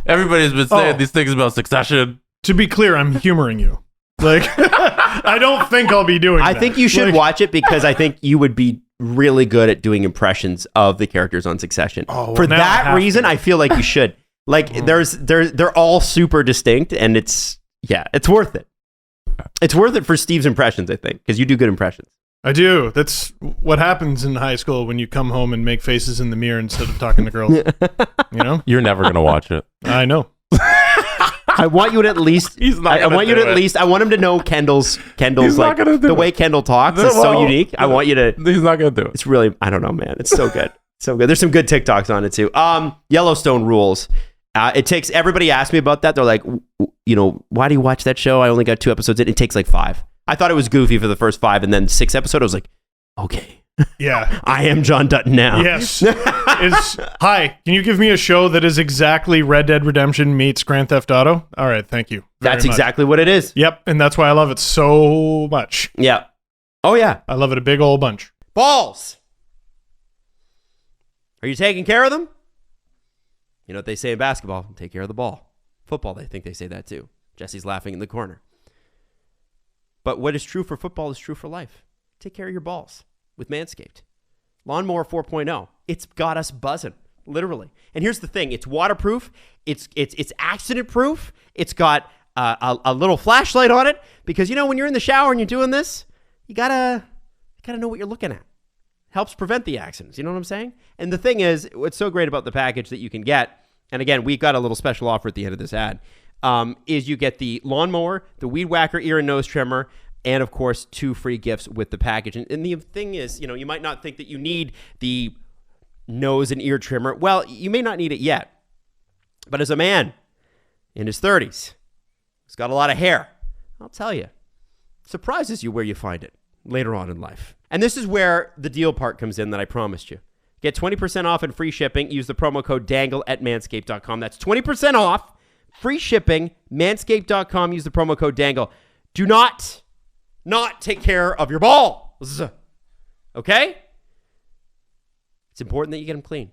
everybody's been saying these things about Succession. To be clear, I'm humoring you. Like, I don't think I'll be doing that. I think you should watch it because I think you would be really good at doing impressions of the characters on Succession. For that reason, I feel like you should. Like, they're all super distinct, and it's worth it. It's worth it for Steve's impressions, I think, because you do good impressions. I do. That's what happens in high school when you come home and make faces in the mirror instead of talking to girls. You know? You're never going to watch it. I know. I want you to at least. He's not I gonna want you do to at it. least. I want him to know Kendall's He's like not gonna do the it. way Kendall talks is so Well, unique. I want you to. He's not going to do it. It's really. I don't know, man. It's so good. So good. There's some good TikToks on it too. Yellowstone rules. It takes. Everybody asked me about that. They're like, why do you watch that show? I only got 2 episodes in. It takes like 5. I thought it was goofy for the first 5, and then 6th episode, I was like, okay. Yeah. I am John Dutton now. Yes. Hi, can you give me a show that is exactly Red Dead Redemption meets Grand Theft Auto? All right, thank you. That's very much. exactly what it is. Yep, and that's why I love it so much. Yeah. Oh, yeah. I love it a big old bunch. Balls. Are you taking care of them? You know what they say in basketball? Take care of the ball. Football, they think they say that too. Jesse's laughing in the corner. But what is true for football is true for life. Take care of your balls with Manscaped. Lawnmower 4.0. It's got us buzzing, literally. And here's the thing. It's waterproof. It's accident proof. It's got a little flashlight on it because, when you're in the shower and you're doing this, you gotta know what you're looking at. Helps prevent the accidents. You know what I'm saying? And the thing is, what's so great about the package that you can get, and again, we've got a little special offer at the end of this ad, is you get the lawnmower, the weed whacker ear and nose trimmer, and of course, 2 free gifts with the package. And the thing is, you might not think that you need the nose and ear trimmer. Well, you may not need it yet. But as a man in his 30s, who's got a lot of hair, I'll tell you, it surprises you where you find it later on in life. And this is where the deal part comes in that I promised you. Get 20% off and free shipping. Use the promo code DANGLE at manscaped.com. That's 20% off, free shipping, manscaped.com. Use the promo code DANGLE. Do not take care of your balls. Okay? It's important that you get them clean.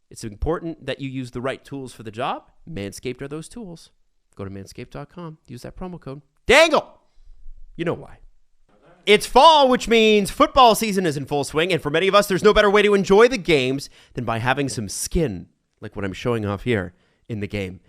It's important that you use the right tools for the job. Manscaped are those tools. Go to manscaped.com. Use that promo code DANGLE. You know why. It's fall, which means football season is in full swing. And for many of us, there's no better way to enjoy the games than by having some skin, like what I'm showing off here in the game.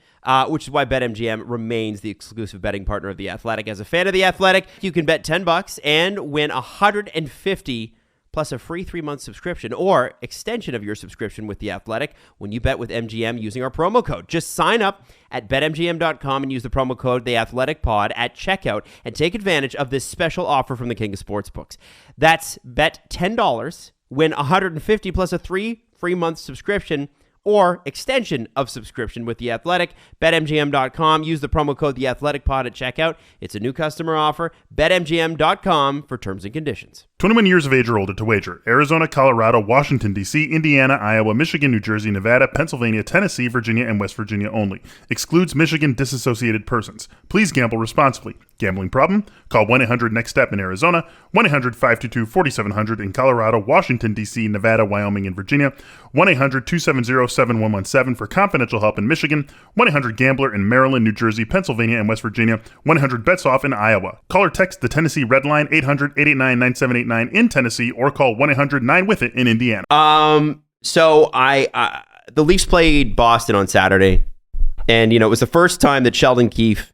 Which is why BetMGM remains the exclusive betting partner of The Athletic. As a fan of The Athletic, you can bet $10 and win $150 plus a free 3-month subscription or extension of your subscription with The Athletic when you bet with MGM using our promo code. Just sign up at BetMGM.com and use the promo code TheAthleticPod at checkout and take advantage of this special offer from the King of Sportsbooks. That's bet $10, win $150 plus a 3-month subscription or extension of subscription with The Athletic. BetMGM.com. Use the promo code TheAthleticPod at checkout. It's a new customer offer. BetMGM.com for terms and conditions. 21 years of age or older to wager. Arizona, Colorado, Washington, D.C., Indiana, Iowa, Michigan, New Jersey, Nevada, Pennsylvania, Tennessee, Virginia, and West Virginia only. Excludes Michigan disassociated persons. Please gamble responsibly. Gambling problem? Call 1-800-NEXT-STEP in Arizona, 1-800-522-4700 in Colorado, Washington, D.C., Nevada, Wyoming, and Virginia, 1-800-270-7117 for confidential help in Michigan, 1-800-GAMBLER in Maryland, New Jersey, Pennsylvania, and West Virginia, 1-800-BETS-OFF in Iowa. Call or text the Tennessee Red Line 800-889-9789 in Tennessee or call 1-800-9-WITH-IT in Indiana. So the Leafs played Boston on Saturday, and it was the first time that Sheldon Keefe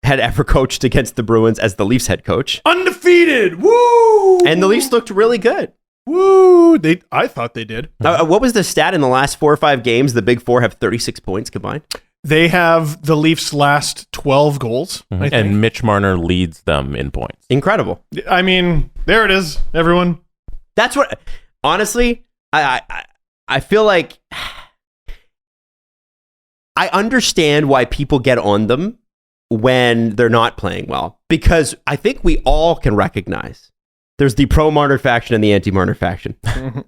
had ever coached against the Bruins as the Leafs head coach. Undefeated! Woo! And the Leafs looked really good. Woo! I thought they did. What was the stat in the last 4 or 5 games? The Big Four have 36 points combined. They have the Leafs' last 12 goals, I think. And Mitch Marner leads them in points. Incredible. I mean, there it is, everyone. That's what, honestly, I feel like I understand why people get on them when they're not playing well, because I think we all can recognize there's the pro-Marner faction and the anti-Marner faction.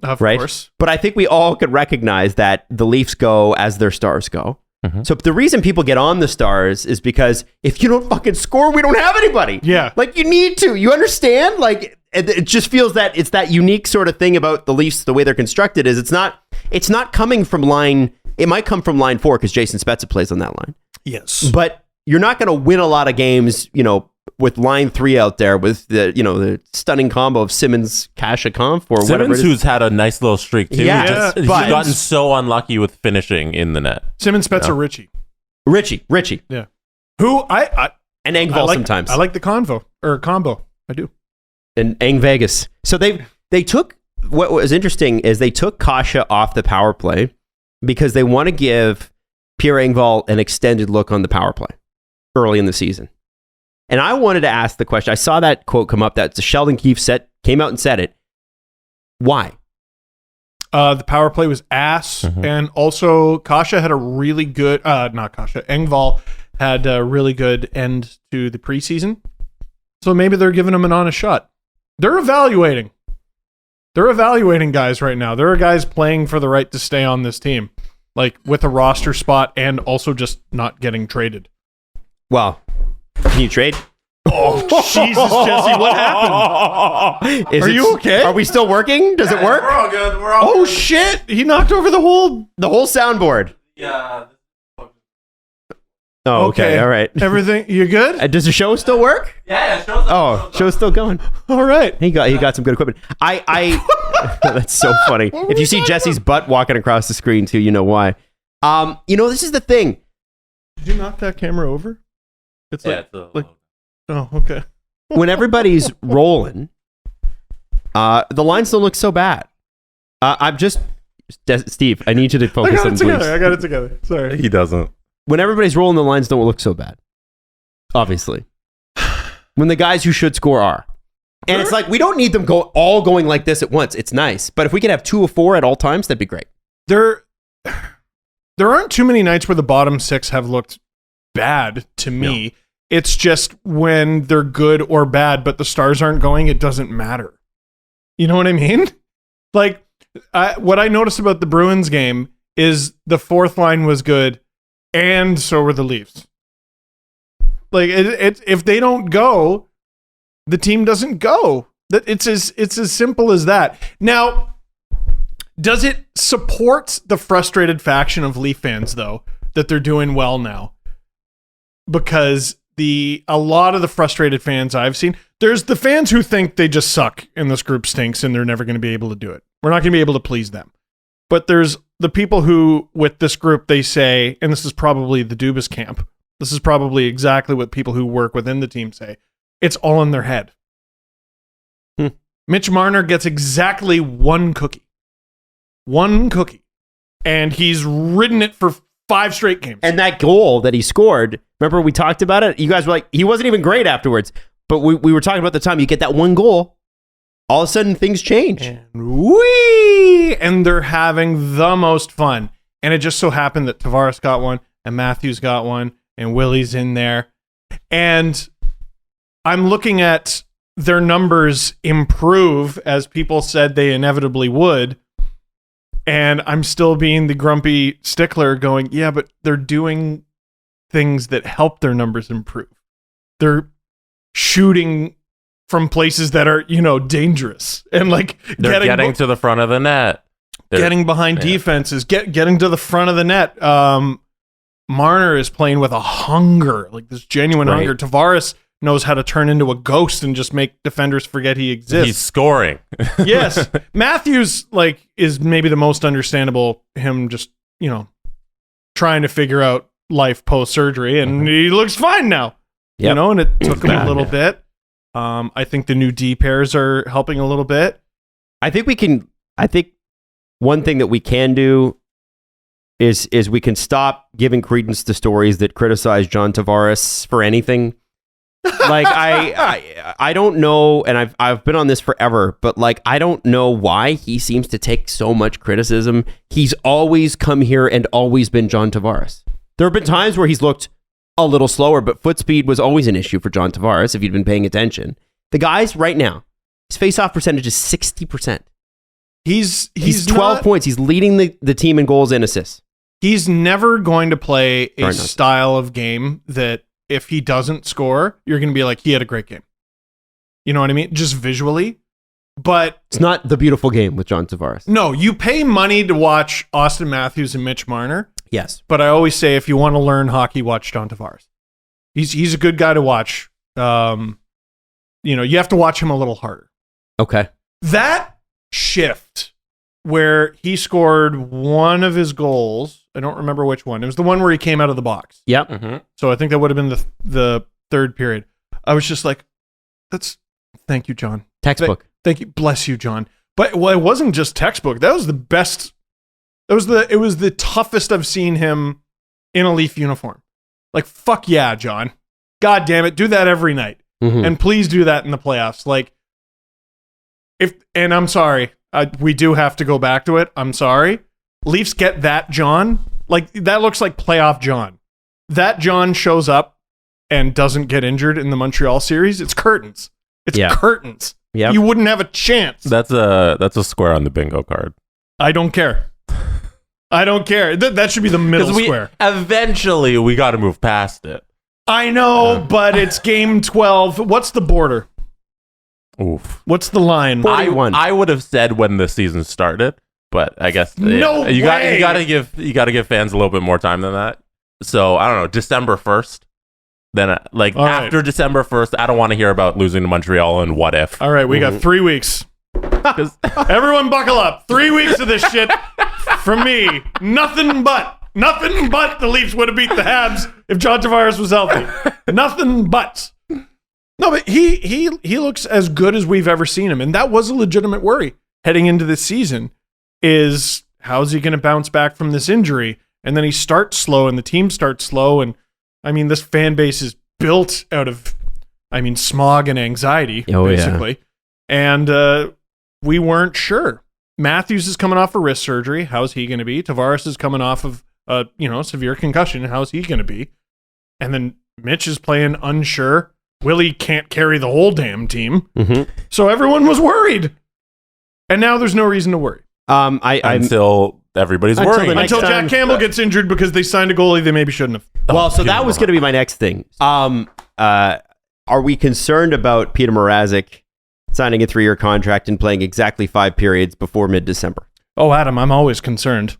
Of right? course. But I think we all can recognize that the Leafs go as their stars go. Mm-hmm. So the reason people get on the Stars is because if you don't fucking score, we don't have anybody. Yeah. Like, you need to. You understand? Like, it just feels that it's that unique sort of thing about the Leafs, the way they're constructed is it's not coming from line. It might come from line 4 because Jason Spezza plays on that line. Yes. But you're not going to win a lot of games, with line 3 out there with the stunning combo of Simmons, Kasha-Kampf or whatever it is. Who's had a nice little streak too. Yeah, He's but gotten so unlucky with finishing in the net. Simmons, Spezza, Richie. Richie. Yeah. Who I and Engvall like, sometimes. I like the combo. I do. And Ang Vegas. So they took, what was interesting is they took Kasha off the power play because they want to give Pierre Engvall an extended look on the power play early in the season. And I wanted to ask the question. I saw that quote come up that Sheldon Keefe came out and said it. Why? The power play was ass. And also Kasha had a really good, not Kasha, Engvall had a really good end to the preseason. So maybe they're giving him an honest shot. They're evaluating. They're evaluating guys right now. There are guys playing for the right to stay on this team, like with a roster spot and also just not getting traded. Well, can you trade? Oh, Jesus, Jesse, what happened? Are you okay? Are we still working? Does it work? We're all good. We're all Oh, shit. He knocked over the whole soundboard. Yeah. Oh, okay. All right. Everything, you good? Does the show still work? Yeah. Show's still going. All right. He got some good equipment. I that's so funny. If you see Jesse's butt walking across the screen too, you know why. This is the thing. Did you knock that camera over? It's like oh, okay. When everybody's rolling, the lines don't look so bad. Steve, I need you to focus on please. I got it together. Sorry. He doesn't. When everybody's rolling, the lines don't look so bad. Obviously. When the guys who should score are. And it's like, we don't need them all going like this at once. It's nice. But if we could have 2 of 4 at all times, that'd be great. There aren't too many nights where the bottom 6 have looked bad to me. No. It's just when they're good or bad, but the stars aren't going, it doesn't matter. You know what I mean? Like, what I noticed about the Bruins game is the fourth line was good, and so were the Leafs. Like, if they don't go, the team doesn't go. It's as simple as that. Now, does it support the frustrated faction of Leaf fans, though, that they're doing well now? Because a lot of the frustrated fans I've seen, there's the fans who think they just suck and this group stinks and they're never going to be able to do it. We're not going to be able to please them. But there's the people who, with this group, they say, and this is probably the Dubas camp, this is probably exactly what people who work within the team say, it's all in their head. Mitch Marner gets exactly one cookie. And he's ridden it for 5 straight games. And that goal that he scored, remember we talked about it? You guys were like, he wasn't even great afterwards. But we were talking about the time you get that one goal, all of a sudden things change. And they're having the most fun. And it just so happened that Tavares got one, and Matthews got one, and Willie's in there. And I'm looking at their numbers improve as people said they inevitably would. And I'm still being the grumpy stickler going, yeah, but they're doing things that help their numbers improve. They're shooting from places that are, dangerous. And like they're getting to the front of the net. Getting behind defenses, getting to the front of the net. Marner is playing with a hunger, like this genuine hunger. Tavares knows how to turn into a ghost and just make defenders forget he exists. He's scoring. Yes. Matthews, is maybe the most understandable, him just, trying to figure out life post-surgery, and he looks fine now. Yep. And it took him a little bit. I think the new D pairs are helping a little bit. I think one thing that we can do is we can stop giving credence to stories that criticize John Tavares for anything. Like I don't know, and I've been on this forever, but I don't know why he seems to take so much criticism. He's always come here and always been John Tavares. There have been times where he's looked a little slower, but foot speed was always an issue for John Tavares if you'd been paying attention. The guys right now, his face-off percentage is 60%. He's 12 points. He's leading the team in goals and assists. He's never going to play a style of game that if he doesn't score, you're going to be like, he had a great game. You know what I mean? Just visually. But it's not the beautiful game with John Tavares. No, you pay money to watch Austin Matthews and Mitch Marner. Yes. But I always say, if you want to learn hockey, watch John Tavares. He's a good guy to watch. You have to watch him a little harder. Okay. That shift where he scored one of his goals, I don't remember which one. It was the one where he came out of the box. Yep. Mm-hmm. So I think that would have been the third period. I was just like, thank you, John. Textbook. Thank you. Bless you, John. But it wasn't just textbook. That was the best. It was the toughest I've seen him in a Leaf uniform. Like, fuck yeah, John. God damn it. Do that every night. Mm-hmm. And please do that in the playoffs. Like, and I'm sorry. We do have to go back to it. I'm sorry. Leafs get that John. Like, that looks like playoff John. That John shows up and doesn't get injured in the Montreal series. It's curtains. It's curtains. Yep. You wouldn't have a chance. That's a square on the bingo card. I don't care. I don't care. That should be the middle square. Eventually, we got to move past it. I know, but it's game 12. What's the border? Oof. What's the line? 41. I would have said when the season started, but I guess you got to give fans a little bit more time than that. So I don't know, December 1st. Then after December 1st, I don't want to hear about losing to Montreal and what if. All right, we got 3 weeks. Everyone buckle up. 3 weeks of this shit from me. Nothing but the Leafs would have beat the Habs if John Tavares was healthy. Nothing but. No, but he looks as good as we've ever seen him, and that was a legitimate worry heading into this season. Is how's he going to bounce back from this injury? And then he starts slow, and the team starts slow, and I mean, this fan base is built out of, smog and anxiety, basically. Yeah. And we weren't sure. Matthews is coming off a wrist surgery. How's he going to be? Tavares is coming off of, severe concussion. How's he going to be? And then Mitch is playing unsure. Willie can't carry the whole damn team. Mm-hmm. So everyone was worried. And now there's no reason to worry. Until everybody's worrying. Until Jack Campbell gets injured because they signed a goalie they maybe shouldn't have. Well, so that was going to be my next thing. Are we concerned about Petr Mrazek signing a 3-year contract and playing exactly 5 periods before mid-December? Oh, Adam, I'm always concerned.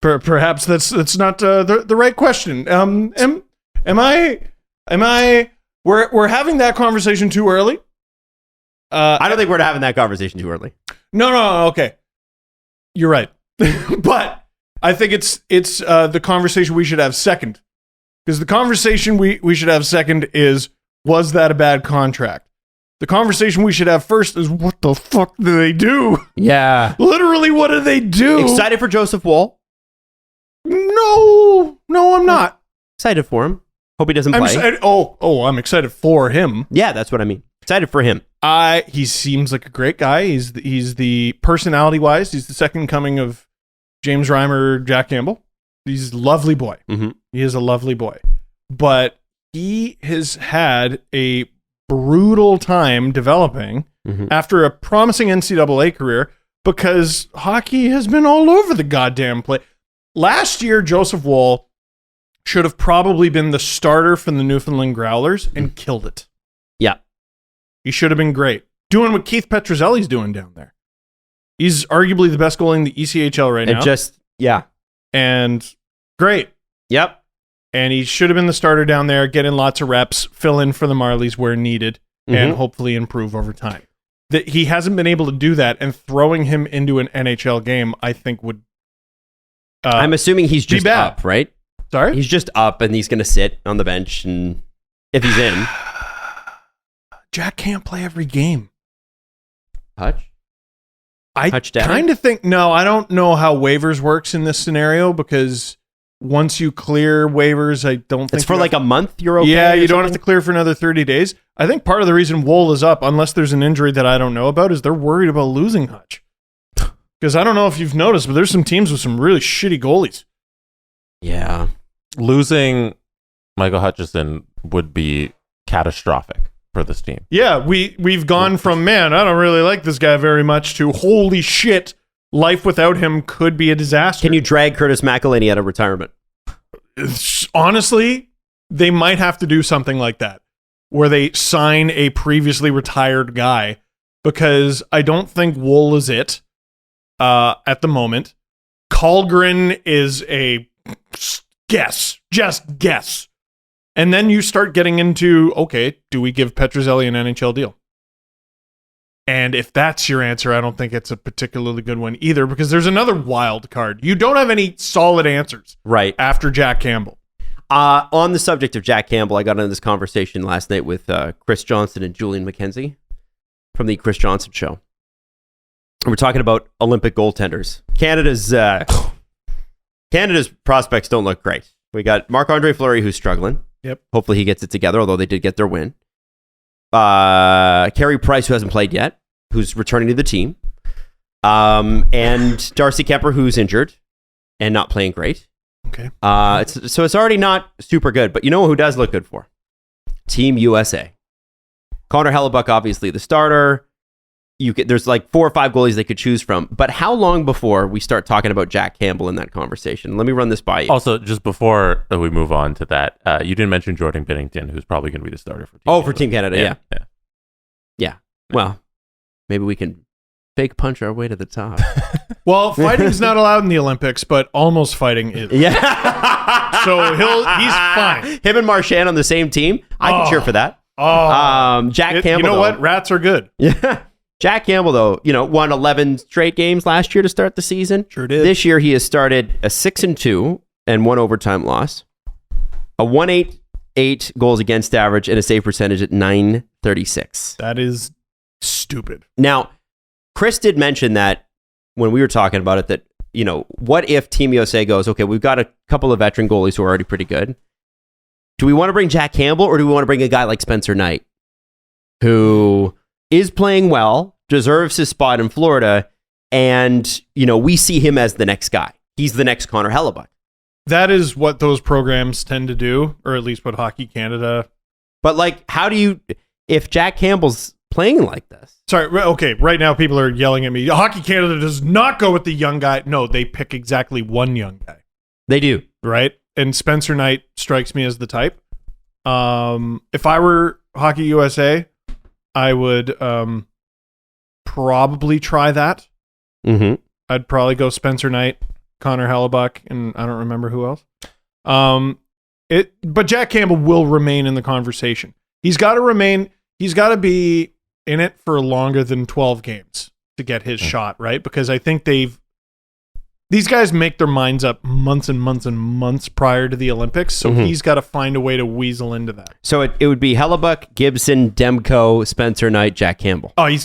Perhaps that's not the right question. Am I? We're having that conversation too early. I don't think we're having that conversation too early. No. Okay, you're right. But I think it's the conversation we should have second. Because the conversation we should have second is, was that a bad contract? The conversation we should have first is, what the fuck do they do? Yeah. Literally, what do they do? Excited for Joseph Woll? No, I'm not. Excited for him. Hope he doesn't play. I'm excited for him. Yeah, that's what I mean. Excited for him. He seems like a great guy. He's the personality-wise, he's the second coming of James Reimer, Jack Campbell. He's a lovely boy. Mm-hmm. He is a lovely boy. But he has had a brutal time developing after a promising NCAA career because hockey has been all over the goddamn place. Last year, Joseph Woll should have probably been the starter for the Newfoundland Growlers and killed it. Yeah. He should have been great. Doing what Keith Petruzzelli's doing down there. He's arguably the best goalie in the ECHL right now. And great. Yep. And he should have been the starter down there, get in lots of reps, fill in for the Marlies where needed, and hopefully improve over time. That he hasn't been able to do that, and throwing him into an NHL game, I think would I'm assuming he's just bad. up, right? Sorry? He's just up, and he's going to sit on the bench, and if he's in. Jack can't play every game. Touch? I Touchdown? kind of think, no, I don't know how waivers works in this scenario because once you clear waivers, I don't think it's for like a month. You're okay. Yeah, you don't have to clear for another 30 days. I think part of the reason Woll is up, unless there's an injury that I don't know about, is they're worried about losing Hutch. Because I don't know if you've noticed, but there's some teams with some really shitty goalies. Yeah. Losing Michael Hutchison would be catastrophic for this team. Yeah, we've gone from, man, I don't really like this guy very much, to holy shit, life without him could be a disaster. Can you drag Curtis McElhinney out of retirement? Honestly, they might have to do something like that, where they sign a previously retired guy, because I don't think Woll is it at the moment. Kallgren is a guess, just guess. And then you start getting into, okay, do we give Petruzzelli an NHL deal? And if that's your answer, I don't think it's a particularly good one either, because there's another wild card. You don't have any solid answers right after Jack Campbell. On the subject of Jack Campbell, I got into this conversation last night with Chris Johnson and Julian McKenzie from the Chris Johnson Show. We're talking about Olympic goaltenders. Canada's prospects don't look great. We got Marc-Andre Fleury, who's struggling. Yep. Hopefully he gets it together, although they did get their win. Carey Price, who hasn't played yet, who's returning to the team. And Darcy Kemper, who's injured and not playing great. Okay. So it's already not super good, but you know who does look good for? Team USA. Connor Hellebuck, obviously the starter. There's like 4 or 5 goalies they could choose from. But how long before we start talking about Jack Campbell in that conversation? Let me run this by you. Also, just before we move on to that, you didn't mention Jordan Binnington, who's probably going to be the starter for Team Canada. For Team Canada, yeah. Well, maybe we can fake punch our way to the top. Well, fighting's not allowed in the Olympics, but almost fighting is. Yeah. So he's fine. Him and Marchand on the same team. I can cheer for that. Jack Campbell. You know what? Rats are good. Yeah. Jack Campbell, though, won 11 straight games last year to start the season. Sure did. This year, he has started a 6-2 and 1 overtime loss, a 1.88 goals against average, and a save percentage at .936. That is stupid. Now, Chris did mention that when we were talking about it, that, what if Team USA goes, okay, we've got a couple of veteran goalies who are already pretty good. Do we want to bring Jack Campbell, or do we want to bring a guy like Spencer Knight, who is playing well, deserves his spot in Florida, and, we see him as the next guy. He's the next Connor Hellebuck. That is what those programs tend to do, or at least what Hockey Canada... But, how do you... If Jack Campbell's playing like this... Sorry, okay, right now people are yelling at me. Hockey Canada does not go with the young guy. No, they pick exactly one young guy. They do. Right? And Spencer Knight strikes me as the type. If I were Hockey USA... I would probably try that. Mm-hmm. I'd probably go Spencer Knight, Connor Hellebuck, and I don't remember who else. But Jack Campbell will remain in the conversation. He's got to be in it for longer than 12 games to get his shot, right? Because I think these guys make their minds up months and months and months prior to the Olympics, so he's got to find a way to weasel into that. So it would be Hellebuck, Gibson, Demko, Spencer Knight, Jack Campbell. Oh, he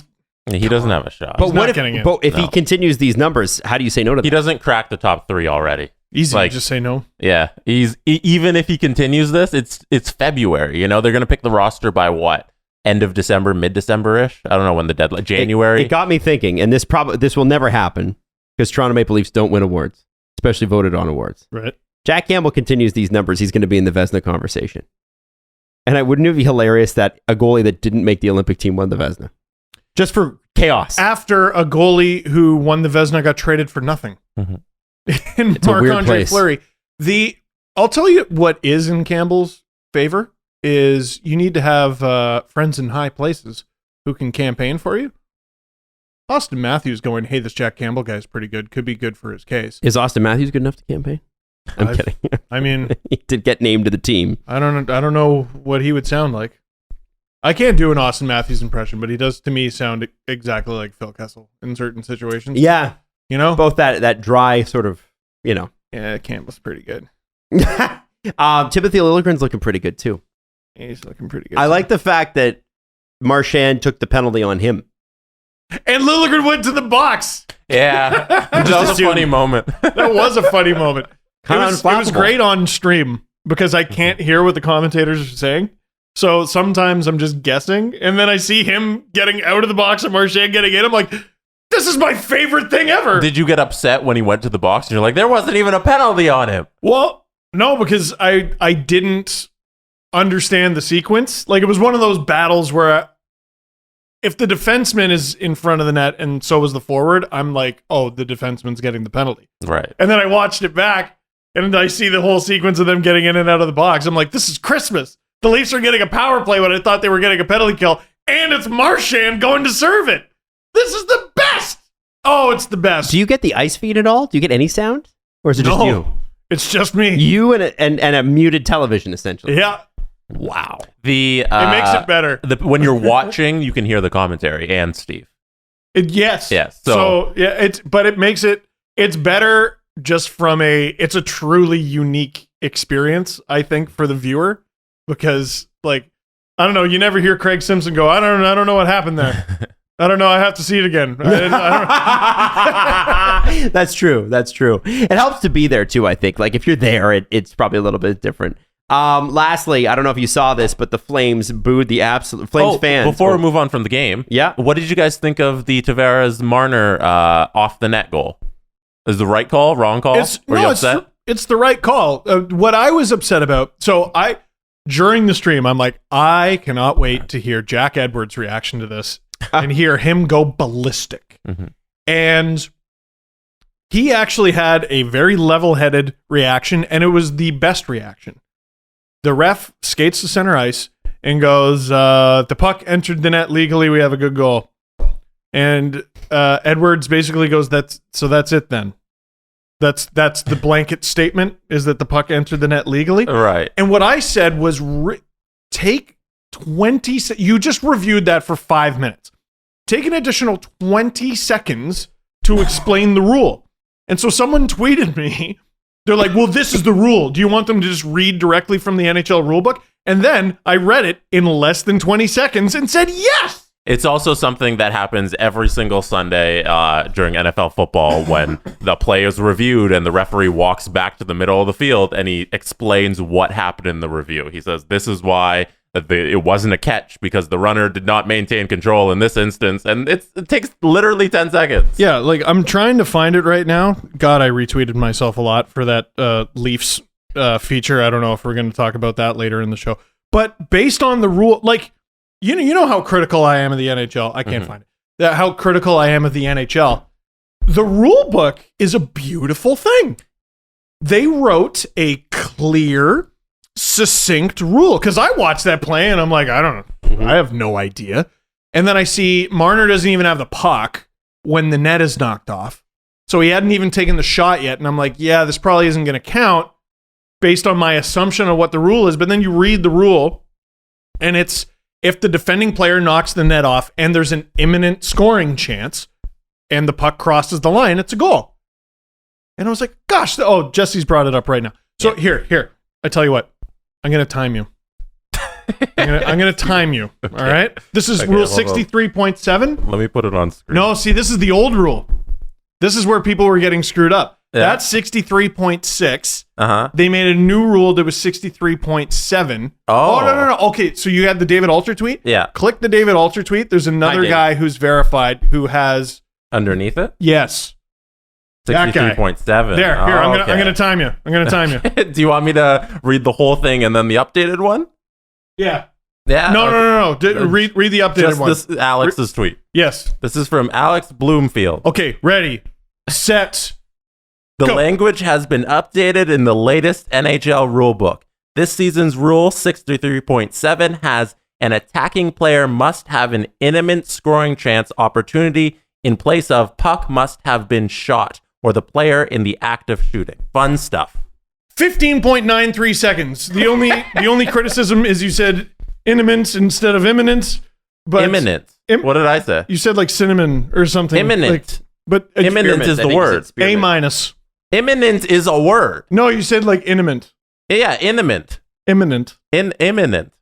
doesn't have a shot. But if he continues these numbers, how do you say no to that? He doesn't crack the top 3 already. Easy to just say no. Yeah, even if he continues this, it's February. They're going to pick the roster by what? End of December, mid-December-ish? I don't know when the deadline. January. It got me thinking, and this will never happen. Because Toronto Maple Leafs don't win awards, especially voted on awards. Right. Jack Campbell continues these numbers. He's going to be in the Vezina conversation. And wouldn't it be hilarious that a goalie that didn't make the Olympic team won the Vezina? Just for chaos. After a goalie who won the Vezina got traded for nothing. Mm-hmm. And Marc-Andre Fleury. I'll tell you what is in Campbell's favor is you need to have friends in high places who can campaign for you. Austin Matthews going, hey, this Jack Campbell guy's pretty good. Could be good for his case. Is Austin Matthews good enough to campaign? I'm kidding. I mean, he did get named to the team. I don't know what he would sound like. I can't do an Austin Matthews impression, but he does to me sound exactly like Phil Kessel in certain situations. Yeah, both that dry sort of, Yeah, Campbell's pretty good. Timothy Liljegren's looking pretty good too. Yeah, he's looking pretty good. I like the fact that Marchand took the penalty on him. And Liljegren went to the box. Yeah. That was a funny moment. That was a funny moment. It was great on stream because I can't hear what the commentators are saying. So sometimes I'm just guessing. And then I see him getting out of the box and Marchand getting in. I'm like, this is my favorite thing ever. Did you get upset when he went to the box and you're like, there wasn't even a penalty on him? Well, no, because I didn't understand the sequence. Like it was one of those battles where if the defenseman is in front of the net and so is the forward, I'm like, oh, the defenseman's getting the penalty. Right. And then I watched it back and I see the whole sequence of them getting in and out of the box. I'm like, this is Christmas. The Leafs are getting a power play when I thought they were getting a penalty kill. And it's Marchand going to serve it. This is the best. Oh, it's the best. Do you get the ice feed at all? Do you get any sound? Or is it just you? It's just me. You and a muted television, essentially. Yeah. Wow. It makes it better. When you're watching, you can hear the commentary and Steve. Yes. Yes. So yeah, but it makes it's better just from it's a truly unique experience, I think, for the viewer. Because I don't know, you never hear Craig Simpson go, I don't know what happened there. I don't know. I have to see it again. That's true. It helps to be there too, I think. Like if you're there, it's probably a little bit different. Lastly, I don't know if you saw this, but the Flames booed the absolute Flames fans. Before we move on from the game, what did you guys think of the Tavares Marner off the net goal? Is the right call, wrong call? It's the right call. What I was upset about, during the stream, I'm like, I cannot wait to hear Jack Edwards' reaction to this and hear him go ballistic. Mm-hmm. And he actually had a very level-headed reaction, and it was the best reaction. The ref skates to center ice and goes, the puck entered the net legally, we have a good goal. And Edwards basically goes, that's it then. That's the blanket statement, is that the puck entered the net legally. Right. And what I said was, take 20 you just reviewed that for 5 minutes. Take an additional 20 seconds to explain the rule. And so someone tweeted me, they're like, well, this is the rule. Do you want them to just read directly from the NHL rulebook? And then I read it in less than 20 seconds and said, yes! It's also something that happens every single Sunday during NFL football when the play is reviewed and the referee walks back to the middle of the field and he explains what happened in the review. He says, this is why it wasn't a catch because the runner did not maintain control in this instance. And it takes literally 10 seconds. Yeah, like I'm trying to find it right now. God, I retweeted myself a lot for that Leafs feature. I don't know if we're going to talk about that later in the show. But based on the rule, like, you know how critical I am of the NHL. I can't find it. How critical I am of the NHL. The rule book is a beautiful thing. They wrote a clear, succinct rule. Because I watched that play and I'm like, I don't know. I have no idea. And then I see Marner doesn't even have the puck when the net is knocked off. So he hadn't even taken the shot yet. And I'm like, yeah, this probably isn't going to count based on my assumption of what the rule is. But then you read the rule and it's, if the defending player knocks the net off and there's an imminent scoring chance and the puck crosses the line, it's a goal. And I was like, gosh, Jesse's brought it up right now. So here, I tell you what, I'm going to time you. I'm going to time you. Okay. All right. This is rule 63.7. Let me put it on screen. No, see, this is the old rule. This is where people were getting screwed up. Yeah. That's 63.6. They made a new rule that was 63.7. Oh, no. Okay, so you had the David Alter tweet? Yeah. Click the David Alter tweet. There's another guy who's verified who has... Underneath it? Yes. 63.7. There, here, I'm going to time you. Do you want me to read the whole thing and then the updated one? Yeah. Yeah. No. Read the updated one. This Alex's tweet. Yes. This is from Alex Bloomfield. Okay, ready, set, The go. language has been updated in the latest NHL rulebook. This season's rule 63.7 has an attacking player must have an imminent scoring chance opportunity in place of puck must have been shot or the player in the act of shooting. Fun stuff. 15.93 seconds. The only criticism is you said imminent instead of imminent. But imminent. What did I say? You said like cinnamon or something. Imminent. But imminent is the word. A minus. Imminent is a word. No, you said like imminent. Yeah, imminent. Imminent. Imminent. Imminent.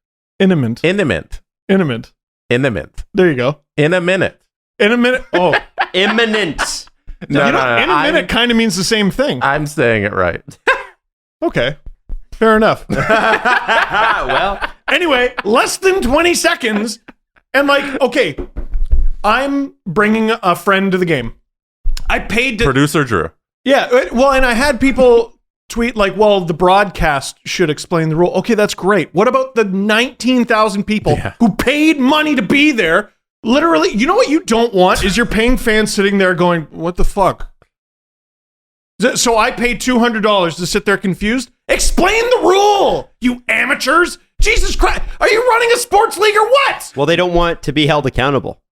Imminent. Imminent. Imminent. There you go. In a minute. In a minute. Oh. Imminent. No. In a minute kind of means the same thing. I'm saying it right. Okay. Fair enough. Well, anyway, less than 20 seconds. And like, okay, I'm bringing a friend to the game. I paid to... Producer Drew. Yeah, well, and I had people tweet like, well, the broadcast should explain the rule. Okay, that's great. What about the 19,000 people who paid money to be there? Literally, you know what you don't want is you're paying fans sitting there going, what the fuck? So I paid $200 to sit there confused? Explain the rule, you amateurs. Jesus Christ. Are you running a sports league or what? well, they don't want to be held accountable.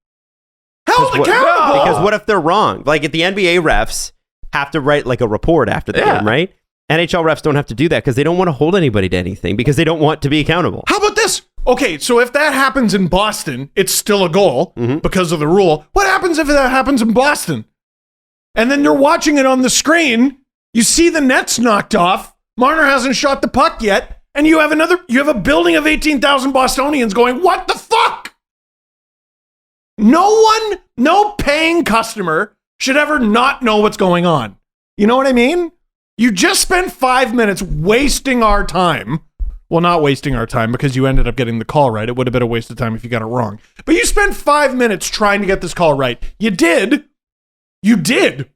Held accountable? Because what if they're wrong? Like if the NBA refs have to write like a report after the game, right? NHL refs don't have to do that because they don't want to hold anybody to anything because they don't want to be accountable. How about this? Okay, so if that happens in Boston, it's still a goal because of the rule. What happens if that happens in Boston? And then you're watching it on the screen, you see the net's knocked off, Marner hasn't shot the puck yet, and you have a building of 18,000 Bostonians going, what the fuck? no paying customer should ever not know what's going on. You know what I mean? You just spent 5 minutes wasting our time. Well, not wasting our time because you ended up getting the call right. It would have been a waste of time if you got it wrong. But you spent 5 minutes trying to get this call right. You did. You did.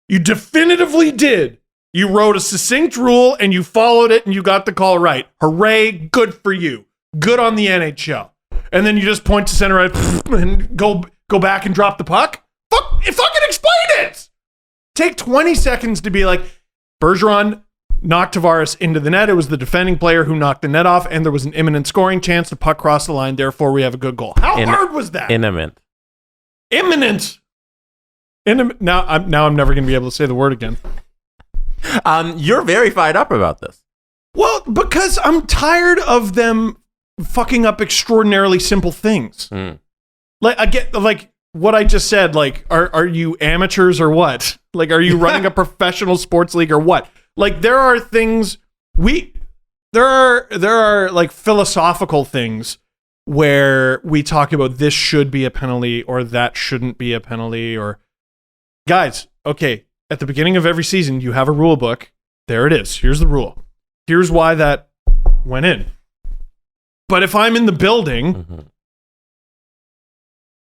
You definitively did. You wrote a succinct rule and you followed it and you got the call right. Hooray, good for you. Good on the NHL. And then you just point to center right and go back and drop the puck? Fucking explain it! Take 20 seconds to be like, Bergeron knocked Tavares into the net. It was the defending player who knocked the net off, and there was an imminent scoring chance. The puck crossed the line. Therefore, we have a good goal. How hard was that? Imminent. Now I'm never going to be able to say the word again. You're very fired up about this. Well, because I'm tired of them fucking up extraordinarily simple things. Like I get like what I just said. Like, are you amateurs or what? Like, are you running a professional sports league or what? Like, there are things there are like philosophical things where we talk about this should be a penalty or that shouldn't be a penalty or guys, okay, at the beginning of every season, you have a rule book. There it is. Here's the rule. Here's why that went in. But if I'm in the building,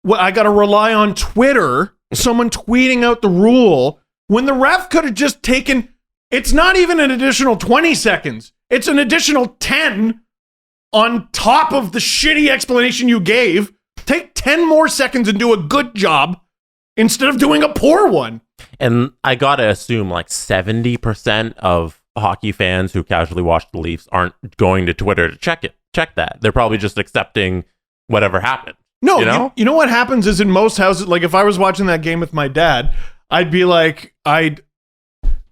well, I got to rely on Twitter, someone tweeting out the rule when the ref could have just taken, it's not even an additional 20 seconds. It's an additional 10 on top of the shitty explanation you gave. Take 10 more seconds and do a good job instead of doing a poor one. And I got to assume like 70% of hockey fans who casually watch the Leafs aren't going to Twitter to check that. They're probably just accepting whatever happened. No, you know? You know what happens is in most houses, like if I was watching that game with my dad, I'd be like,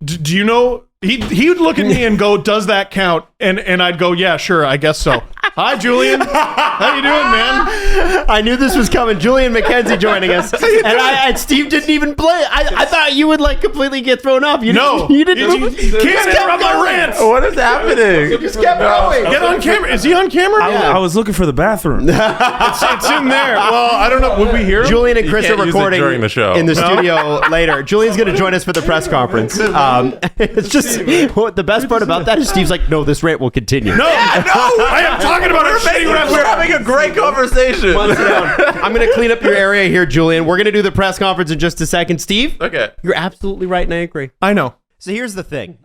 do you know, he would look at me and go, does that count? And I'd go, yeah, sure, I guess so. Hi, Julian. How you doing, man? I knew this was coming. Julian McKenzie joining us. And Steve didn't even play. I thought you would like completely get thrown off. You didn't Can't interrupt my rants. What is happening? You just kept going. Get on camera. Is he on camera? I was looking for the bathroom. It's in there. Well, I don't know. Would we hear him? Julian and Chris are can't use it recording during the show. in the studio later. Julian's going to join us for the press conference. It's just the best part about that is Steve's like, no, this rant will continue. No, I am talking about our shitty refs. We're having a great conversation. I'm going to clean up your area here, Julian. We're going to do the press conference in just a second. Steve, Okay. you're absolutely right, and I agree. I know. So here's the thing.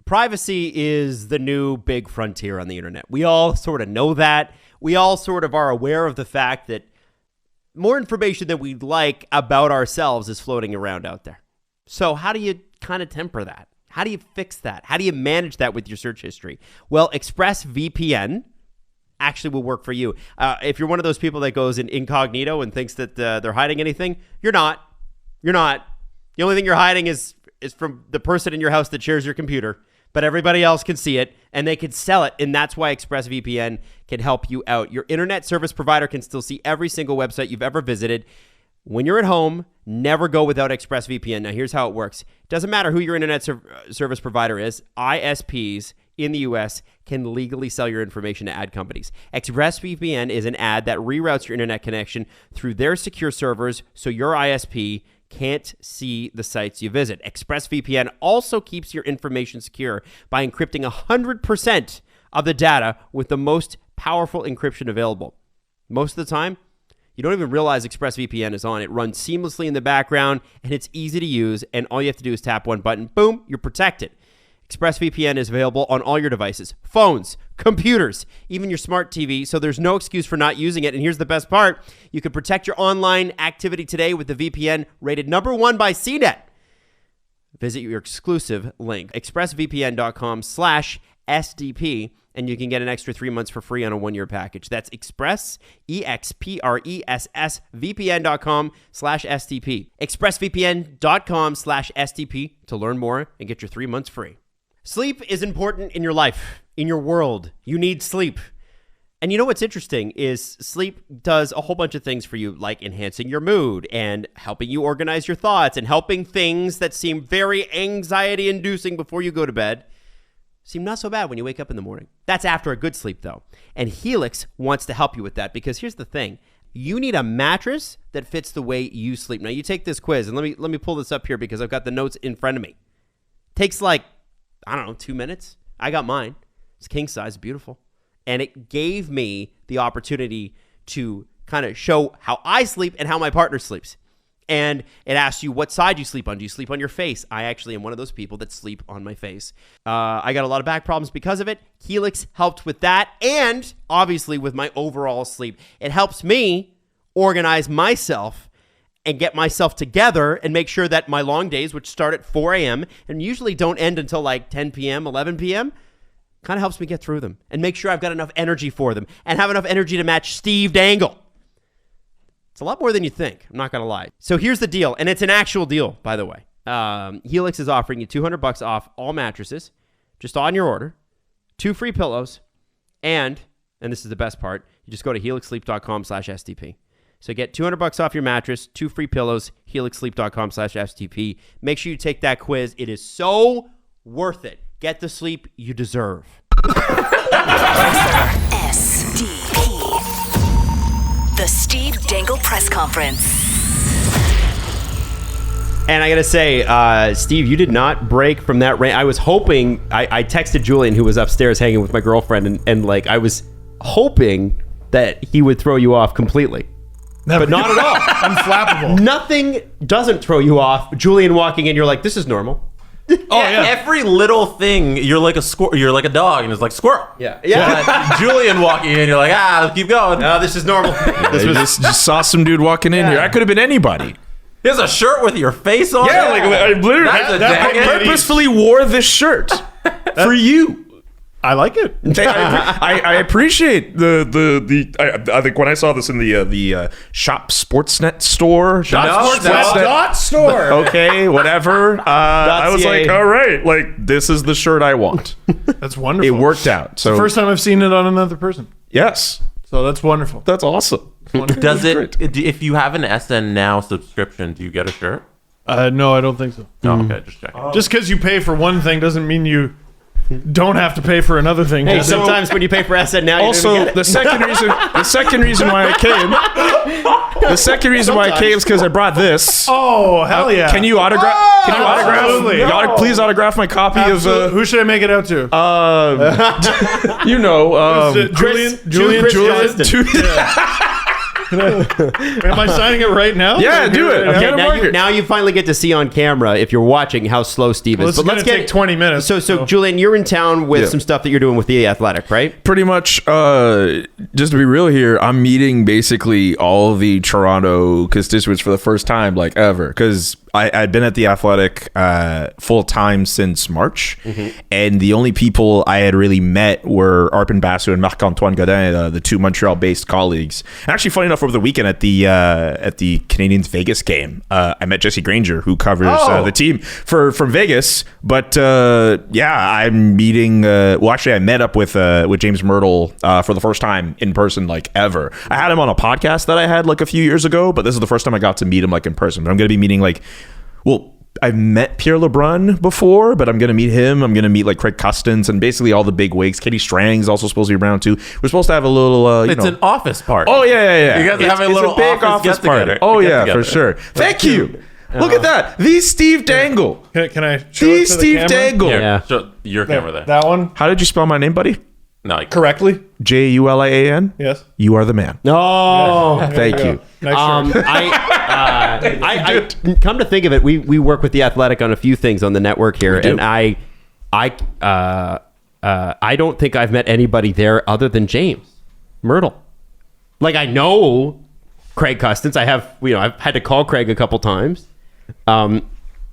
Privacy is the new big frontier on the internet. We all sort of know that. We all sort of are aware of the fact that more information than we'd like about ourselves is floating around out there. So how do you kind of temper that? How do you fix that? How do you manage that with your search history? Well, ExpressVPN actually will work for you. If you're one of those people that goes in incognito and thinks that they're hiding anything, you're not. You're not. The only thing you're hiding is from the person in your house that shares your computer, but everybody else can see it and they can sell it. And that's why ExpressVPN can help you out. Your internet service provider can still see every single website you've ever visited. When you're at home, never go without ExpressVPN. Now, here's how it works. It doesn't matter who your internet service provider is. ISPs in the U.S. can legally sell your information to ad companies. ExpressVPN is an ad that reroutes your internet connection through their secure servers so your ISP can't see the sites you visit. ExpressVPN also keeps your information secure by encrypting 100% of the data with the most powerful encryption available. Most of the time, you don't even realize ExpressVPN is on. It runs seamlessly in the background, and it's easy to use, and all you have to do is tap one button. Boom, you're protected. ExpressVPN is available on all your devices, phones, computers, even your smart TV, so there's no excuse for not using it. And here's the best part. You can protect your online activity today with the VPN rated #1 by CNET. Visit your exclusive link, expressvpn.com/SDP, and you can get an extra 3 months for free on a 1-year package. That's expressvpn.com/SDP. expressvpn.com/SDP to learn more and get your 3 months free. Sleep is important in your life, in your world. You need sleep. And you know what's interesting is sleep does a whole bunch of things for you, like enhancing your mood and helping you organize your thoughts and helping things that seem very anxiety-inducing before you go to bed seem not so bad when you wake up in the morning. That's after a good sleep, though. And Helix wants to help you with that because here's the thing. You need a mattress that fits the way you sleep. Now, you take this quiz, and let me pull this up here because I've got the notes in front of me. Takes like, I don't know, 2 minutes. I got mine. It's king size, beautiful. And it gave me the opportunity to kind of show how I sleep and how my partner sleeps. And it asks you what side you sleep on. Do you sleep on your face? I actually am one of those people that sleep on my face. I got a lot of back problems because of it. Helix helped with that, and obviously with my overall sleep. It helps me organize myself and get myself together and make sure that my long days, which start at 4 a.m. and usually don't end until like 10 p.m., 11 p.m., kind of helps me get through them and make sure I've got enough energy for them and have enough energy to match Steve Dangle. It's a lot more than you think. I'm not going to lie. So here's the deal, and it's an actual deal, by the way. Helix is offering you $200 off all mattresses, just on your order, 2 free pillows, and this is the best part, you just go to helixsleep.com/SDP. So get $200 off your mattress, 2 free pillows, helixsleep.com/SDP. Make sure you take that quiz. It is so worth it. Get the sleep you deserve. SDP. The Steve Dangle Press Conference. And I got to say, Steve, you did not break from that rant. I was hoping, I texted Julian, who was upstairs hanging with my girlfriend, and like I was hoping that he would throw you off completely. But not at all. Unflappable. Nothing doesn't throw you off. Julian walking in, you're like, this is normal. Every little thing, you're like a you're like a dog, and it's like squirrel. Yeah. Julian walking in, you're like, let's keep going. No, this is normal. This was just saw some dude walking in here. I could have been anybody. He has a shirt with your face on it. Yeah, like I literally That's I purposefully wore this shirt for you. I like it. I appreciate the I think when I saw this in the Shop Sportsnet store. Dot store. Okay, whatever. I was like, all right, like this is the shirt I want. That's wonderful. It worked out. So First time I've seen it on another person. yes, So that's wonderful. that's awesome. Does it? If you have an SN Now subscription, do you get a shirt? No, I don't think so. No, okay, just checking. Just because you pay for one thing doesn't mean you don't have to pay for another thing. Hey, sometimes when you pay for SN now, you don't even Also, get it. the second reason why I came is because I brought this. Oh, hell yeah. Can you autograph? absolutely. Please autograph my copy Who should I make it out to? Julian Julian. Am I signing it right now? Yeah, do it. Okay, now you finally get to see on camera, if you're watching, how slow Steve is. Well, let's take 20 minutes. So Julian, you're in town with some stuff that you're doing with The Athletic, right? Pretty much, just to be real here, I'm meeting basically all the Toronto constituents for the first time, like ever, because I'd been at The Athletic full time since March, and the only people I had really met were Arpin Basu and Marc-Antoine Godin, the 2 Montreal-based colleagues. And actually, funny enough, over the weekend at the Canadiens Vegas game, I met Jesse Granger, who covers the team from Vegas. But I'm meeting. I met up with James Myrtle for the first time in person, like ever. I had him on a podcast that I had like a few years ago, but this is the first time I got to meet him like in person. But I'm going to be meeting I've met Pierre LeBrun before, but I'm going to meet him. I'm going to meet like Craig Custance and basically all the big wigs. Katie Strang's also supposed to be around too. We're supposed to have a little, It's an office party. Oh, yeah. You guys are having a little big office party. Oh, yeah, for sure. Thank you. Look at that. The Steve Dangle. Can I show The it to Steve the camera? Dangle. Yeah. Show your camera there. That one? How did you spell my name, buddy? No, Correctly? Julian? Yes. You are the man. No. Thank you. Nice shirt. I come to think of it, we work with The Athletic on a few things on the network here, and I don't think I've met anybody there other than James Myrtle. Like, I know Craig Custance. I've had to call Craig a couple times.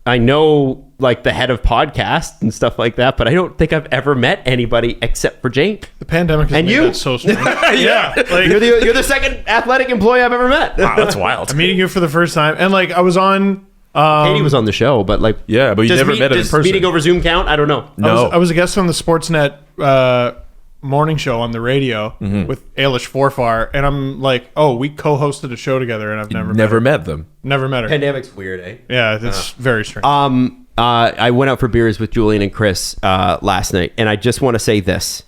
I know like the head of podcasts and stuff like that, but I don't think I've ever met anybody except for James. The pandemic has made that so strange. Yeah. Like, You're the second athletic employee I've ever met. Wow, that's wild. I'm meeting you for the first time. And like I was on Katie was on the show, but like, Yeah, but you never met him in does person. meeting over Zoom count? I don't know. I was a guest on the Sportsnet morning show on the radio with Ailish Forfar, and I'm like, we co-hosted a show together, and I've never met them. Never met her. Pandemic's weird, eh? Yeah, it's very strange. I went out for beers with Julian and Chris last night, and I just want to say this.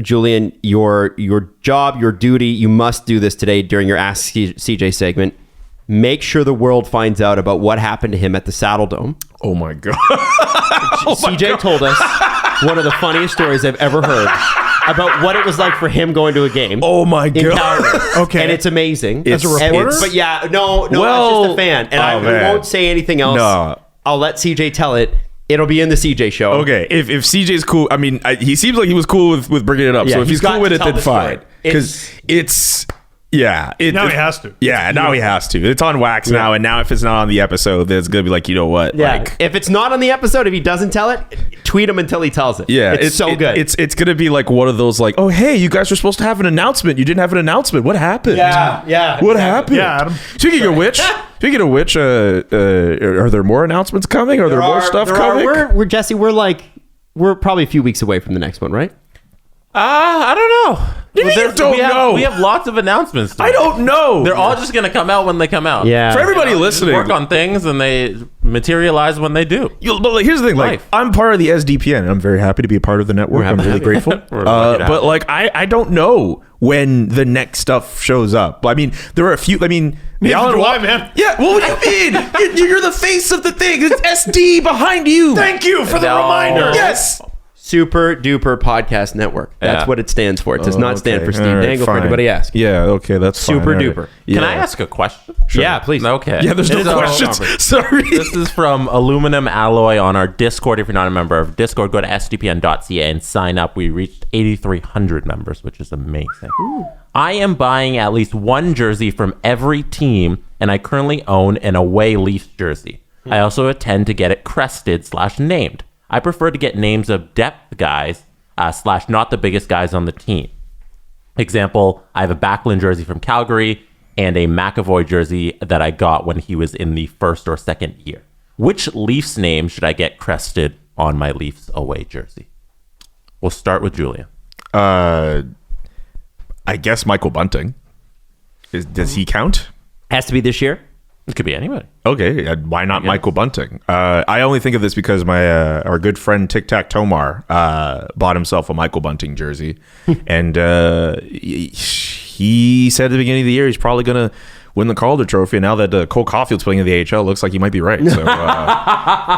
Julian, your job, your duty, you must do this today during your Ask CJ segment. Make sure the world finds out about what happened to him at the Saddle Dome. Oh my God. CJ told us one of the funniest stories I've ever heard about what it was like for him going to a game. Oh my in God. Calgary. Okay. And it's amazing. As a reporter? But yeah, no, Well, it's just a fan. And I man. won't say anything else. No. I'll let CJ tell it. It'll be in the CJ show. Okay, if CJ's cool, I mean, he seems like he was cool with bringing it up. Yeah, so if he's he's got cool with to it, tell then the story. fine. Because now he has to. Yeah, now he has to. It's on wax now, and now if it's not on the episode, then it's gonna be like, you know what? Yeah. Like, If it's not on the episode, if he doesn't tell it, tweet him until he tells it. yeah, It's so good. It's gonna be like one of those like, oh hey, you guys were supposed to have an announcement. You didn't have an announcement. What happened? yeah. What happened? Yeah, Adam. Speaking of which, are there more announcements coming? Are there more stuff coming? We're Jesse. We're probably a few weeks away from the next one, right? I don't know. You don't know. We have lots of announcements. I don't know. They're all just gonna come out when they come out. Yeah. For everybody listening, Work on things and they materialize when they do. But like, here's the thing, like, Life. I'm part of the SDPN and I'm very happy to be a part of the network. I'm really grateful. We're lucky to have But like, I don't know when the next stuff shows up. I mean, there are a few. I mean, Neither do I, man. Yeah. Well, what do you mean? You're the face of the thing. It's SD behind you. Thank you for the No. reminder. Yes. Super Duper Podcast Network. That's Yeah. what it stands for. It does not stand for Steve All right, Dangle for fine. anybody asking. Yeah. Okay. That's fine. Super All right. duper. Yeah. Can I ask a question? Yeah, please. Okay. Yeah. There's no It is a questions. conference. Sorry. This is from Aluminum Alloy on our Discord. If you're not a member of Discord, go to sdpn.ca and sign up. We reached 8,300 members, which is amazing. I am buying at least one jersey from every team, and I currently own an away Leafs jersey. I also intend to get it crested/named. I prefer to get names of depth guys / not the biggest guys on the team. Example, I have a Backlund jersey from Calgary and a McAvoy jersey that I got when he was in the first or second year. Which Leafs name should I get crested on my Leafs away jersey? We'll start with Julian. I guess Michael Bunting. Does he count? Has to be this year. It could be anybody. Okay, why not Michael Bunting? I only think of this because my our good friend Tic Tac Tomar bought himself a Michael Bunting jersey, and he said at the beginning of the year he's probably going to win the Calder Trophy. And now that Cole Caulfield's playing in the AHL, looks like he might be right. So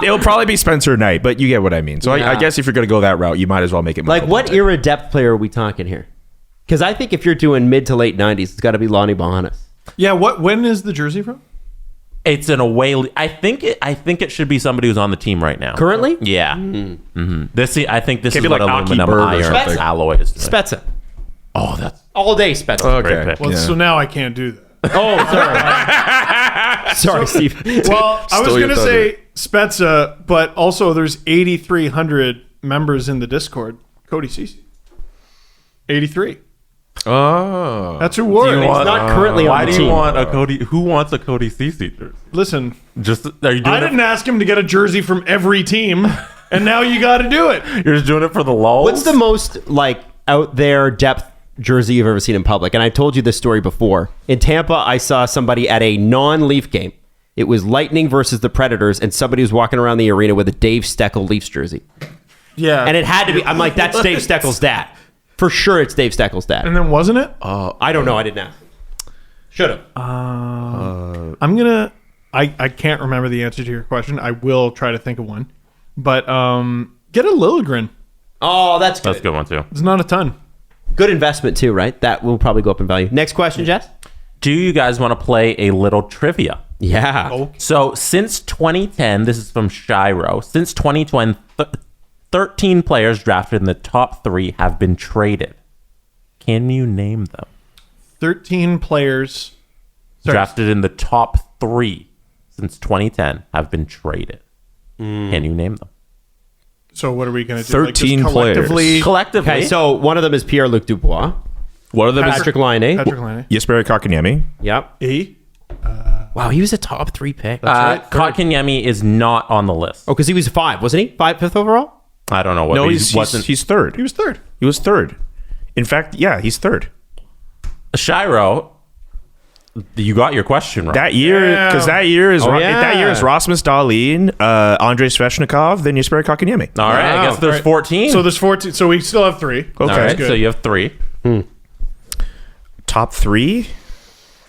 it'll probably be Spencer Knight, but you get what I mean. So I guess if you're going to go that route, you might as well make it Like, Michael what Bunting. era depth player are we talking here? Because I think if you're doing mid to late 90s, it's got to be Lonnie Bohannes. Yeah, when is the jersey from? It's an away. I think it should be somebody who's on the team right now. Currently? Yeah. Mm-hmm. I think this Can't is be what like Aki aluminum Bird or iron something. alloy is doing. Spezza. Oh, that's All day Spezza. Okay. Great pick. Well, Yeah. so now I can't do that. Oh, sorry. Sorry, Steve. Well, I was Stole your going to thunder. say Spezza, but also there's 8,300 members in the Discord. Cody Ceci. 83. Oh. That's who wore it. He's not currently Why on the do team. you want a Cody? Who wants a Cody Ceci jersey? Listen, Just are you doing I didn't ask him to get a jersey from every team, and now you got to do it. You're just doing it for the lulz? What's the most like out there depth jersey you've ever seen in public? And I told you this story before. In Tampa, I saw somebody at a non-Leaf game. It was Lightning versus the Predators, and somebody was walking around the arena with a Dave Steckel Leafs jersey. Yeah. And it had to be. I'm like, that's Dave Steckel's dad. For sure, it's Dave Steckel's dad. And then wasn't it? I don't know. I didn't ask. Should have. I'm gonna. I can't remember the answer to your question. I will try to think of one, but get a Liljegren. Oh, that's good. That's a good one too. It's not a ton. Good investment too, right? That will probably go up in value. Next question, Jess. Do you guys want to play a little trivia? Yeah. Oh. So since 2010, this is from Shiro. Since 2020, 13 players drafted in the top 3 have been traded. Can you name them? 13 players. Sorry. Drafted in the top 3 since 2010 have been traded. Can you name them? So what are we gonna do? 13 just players. collectively. Collectively. Okay, so one of them is Pierre-Luc Dubois. One of them Patrick Laine. Patrick Laine. is Jesperi Kotkaniemi. Yep. E. Wow, he was a top 3 pick. Kotkaniemi is not on the list. Oh, because he was 5, wasn't he? 5th overall? I don't know what. No, he he's wasn't. third. He was third. He was third. In fact, yeah, he's third. Shiro. You got your question right. That year, because that year is yeah. Rasmus Dahlin, Andrei Svechnikov, then Jesperi Kotkaniemi. All right, I guess there's 14. So there's 14. So we still have 3. Okay, All right, good. so you have 3. Top 3.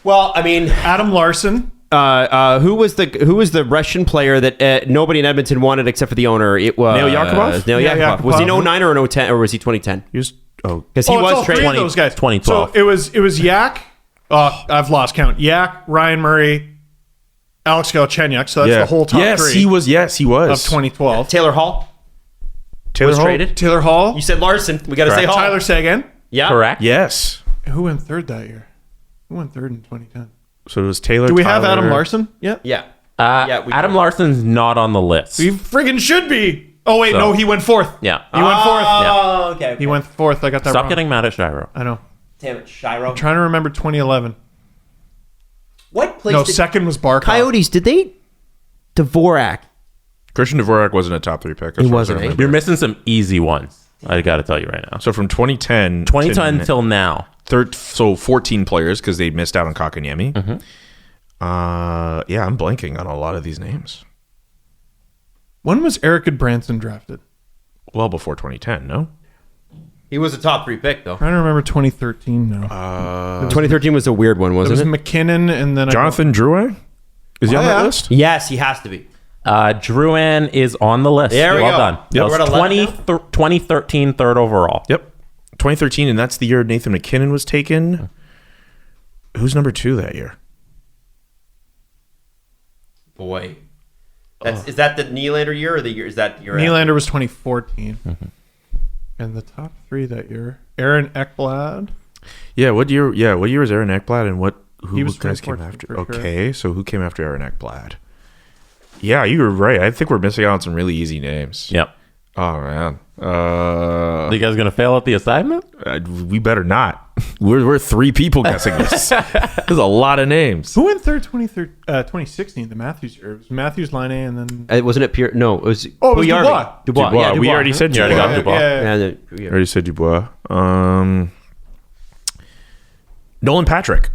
Well, I mean, Adam Larson. who was the Russian player that nobody in Edmonton wanted except for the owner? It was Neil Yakupov? Neil Yeah, Yakupov. Was he Yakupov. an 09 or an 010 or was he 2010? He was Because he It's was all three traded. of those guys. 2012. So it was Yak. Oh, I've lost count. Yak, Ryan Murray, Alex Galchenyuk. So that's the whole top 3 he was. Yes, he was. of 2012. Taylor Hall Taylor was Hall? traded. Taylor Hall. You said Larson. We got to say Hall. Tyler Seguin. Yeah. Correct. Yes. Who went third that year? Who went third in 2010? So it was Taylor. Do we have Tyler. Adam Larson yet? Yeah. We Adam Larson's not on the list. He friggin' should be. Oh, wait. So- No, he went 4th. Yeah. He went 4th. Oh, okay. He went 4th. I got that Stop wrong. getting mad at Shiro. I know. Damn it, Shiro. Trying to remember 2011. What place No, did second was Barkov. Coyotes, did they? Dvorak. Christian Dvorak wasn't a top 3 pick. He wasn't, eh? You're missing some easy ones. I got to tell you right now. So from 2010, 2010 till now. so 14 players because they missed out on Kotkaniemi. Mm-hmm. Yeah, I'm blanking on a lot of these names. When was Eric Goodbranson drafted? Well before 2010, no? He was a top 3 pick, though. Trying to remember 2013 now. 2013 was a weird one, It wasn't was it? McKinnon and then Jonathan Drouin? Is he on that yeah. list? Yes, he has to be. Druin is on the list. There we well go. done. Yep. That We're was at 11 2013 third overall. Yep. 2013, and that's the year Nathan McKinnon was taken. Who's number 2 that year? Boy. Is that the Nylander year or the year? Is that year? Nylander was 2014. And the top 3 that year, Aaron Ekblad. Yeah, what year? Yeah, what year was Aaron Ekblad, and who He was guys came 2014 after? for sure. Okay, so who came after Aaron Ekblad? Yeah, you were right. I think we're missing out on some really easy names. Yep. Oh man, Are you guys going to fail at the assignment? we better not. We're 3 people guessing this. There's a lot of names. Who went third 2016, the Matthews year? It was Matthews, Line A, and then... Wasn't it Pierre? No, it was. Oh, it was Puljujarvi. Dubois. Yeah, We already said You Dubois. already got Dubois. Yeah, Already said Dubois. Nolan Patrick.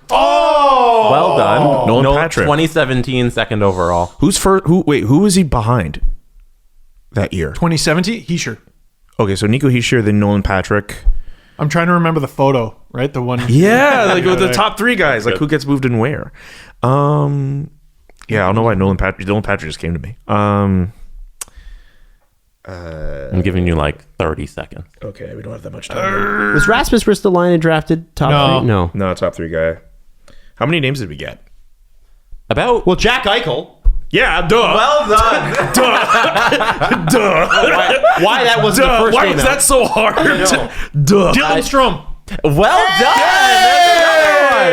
Well done. Nolan Patrick. 2017 second overall. Who's first? Who was he behind that year? 2017, Heischer. Okay, so Nico Hischier, then Nolan Patrick. I'm trying to remember the photo, right? The one... Yeah, like with the top 3 guys, like who gets moved and where. Yeah, I don't know why Nolan Patrick just came to me. I'm giving you like 30 seconds. Okay, we don't have that much time. Was Rasmus Ristolainen drafted top No. 3? No. No, top 3 guy. How many names did we get? About Well, Jack Eichel. Yeah, duh. Well done. duh. Why that wasn't the first Why name was out? that so hard? Duh. Dylan Strome. well done.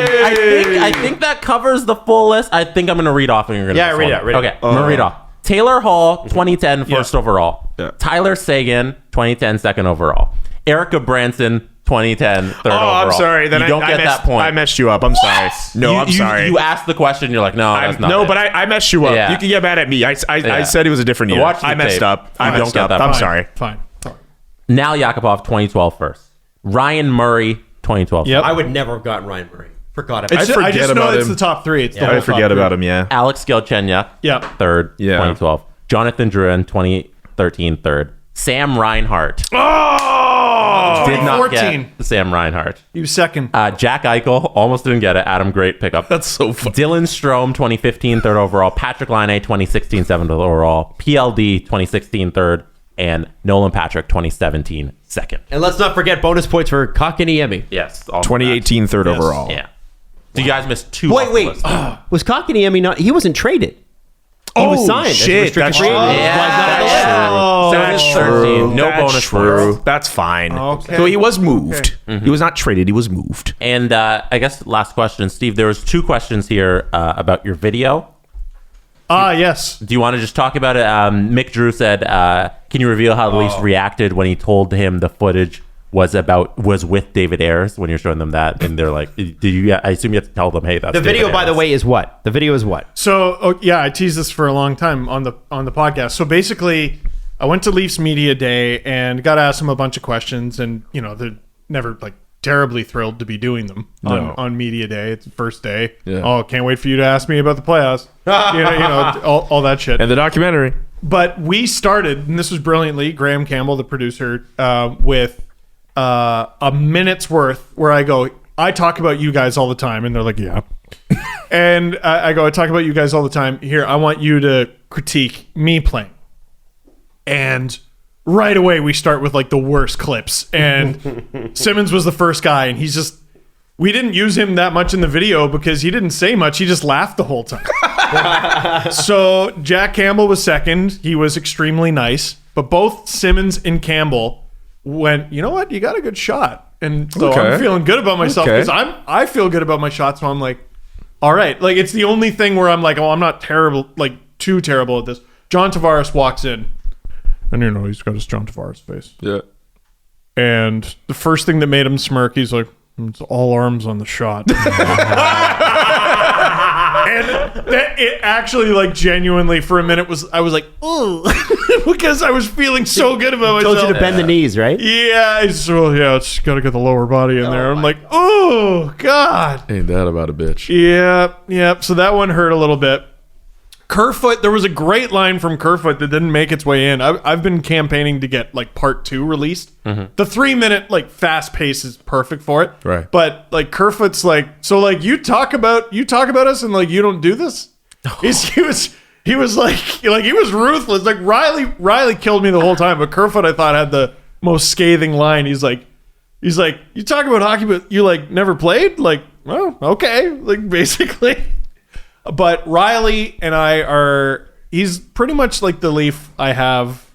There's another one. I think that covers the full list. I think I'm going to read off and you're going to Yeah, read it out, read it Okay, out. I'm going to read off. Taylor Hall, 2010 first overall. Yeah. Tyler Seguin, 2010 second overall. Erica Branson, 2010 third overall. I'm sorry. Then you don't get that point. I messed you up. I'm sorry. No, I'm sorry. You asked the question. You're like, no, that's not No, it. but I messed you up. Yeah. You can get mad at me. I Yeah. said it was a different year. Watch the I messed tape. up. I You don't messed get up. that I'm point. sorry. Fine. Now Yakupov, 2012 first. Ryan Murray, 2012 Yep. I would never have gogotten Ryan Murray. Forgot about I it. forget I just know about it's him. the top 3. It's the I whole forget top about 3. him, yeah. Alex Galchenyuk, Yeah. third, Yeah. 2012. Jonathan Drouin, 2013 third. Sam Reinhart. Oh! Did not 2014. get Sam Reinhart. He was second. Jack Eichel, almost didn't get it. Adam, great pickup. That's so funny. Dylan Strome, 2015 third overall. Patrick Laine, 2016 seventh overall. PLD, 2016 third. And Nolan Patrick, 2017 second. And let's not forget bonus points for Kotkaniemi. Yes. all 2018 third Yes. overall. Yeah. So you guys missed 2 off the Wait. list. Was Kotkaniemi not? He wasn't traded. He was signed. as a shit, restricted that's free agent. true. That's why he's not on the list. So it is 13. No That's bonus true. points. That's fine. Okay. So he was moved. He was not traded. He was moved. And I guess last question, Steve. There was 2 questions here about your video. Yes. Do you want to just talk about it? Mick Drew said, "Can you reveal how the Leafs reacted when he told him the footage was with David Ayres when you're showing them that?" And they're like, "Did you?" I assume you have to tell them, "Hey, that's The video, David by the Ayres." way, is what? The video is what? So I teased this for a long time on the podcast. So basically, I went to Leafs Media Day and got asked them a bunch of questions, and they're never like terribly thrilled to be doing them on media day. It's the first day. Yeah. Oh, can't wait for you to ask me about the playoffs. All that shit. And the documentary. But we started, and this was brilliantly, Graham Campbell, the producer, with a minute's worth where I talk about you guys all the time. And they're like, yeah. And I talk about you guys all the time. Here, I want you to critique me playing. And right away, we start with like the worst clips. And Simmons was the first guy. And we didn't use him that much in the video because he didn't say much. He just laughed the whole time. So Jack Campbell was second. He was extremely nice. But both Simmons and Campbell went, you know what? You got a good shot. And so I'm feeling good about myself because I feel good about my shots. So I'm like, all right. Like, it's the only thing where I'm like, oh, I'm not terrible, like too terrible at this. John Tavares walks in. And he's got his John Tavares face. Yeah. And the first thing that made him smirk, he's like, it's all arms on the shot. And it actually, like, genuinely for a minute I was like, ooh, because I was feeling so good about myself. Told you to bend the knees, right? Yeah, it's got to get the lower body in there. I'm like, oh God. Ain't that about a bitch? Yeah. So that one hurt a little bit. Kerfoot, there was a great line from Kerfoot that didn't make its way in. I've been campaigning to get like part 2 released. The 3-minute like fast pace is perfect for it. Right. But like Kerfoot's like, so like you talk about us and like you don't do this. He was like he was ruthless. Like Riley killed me the whole time, but Kerfoot I thought had the most scathing line. He's like, you talk about hockey, but you like never played? Like, well, okay. Like basically. But Riley and he's pretty much like the Leaf I have,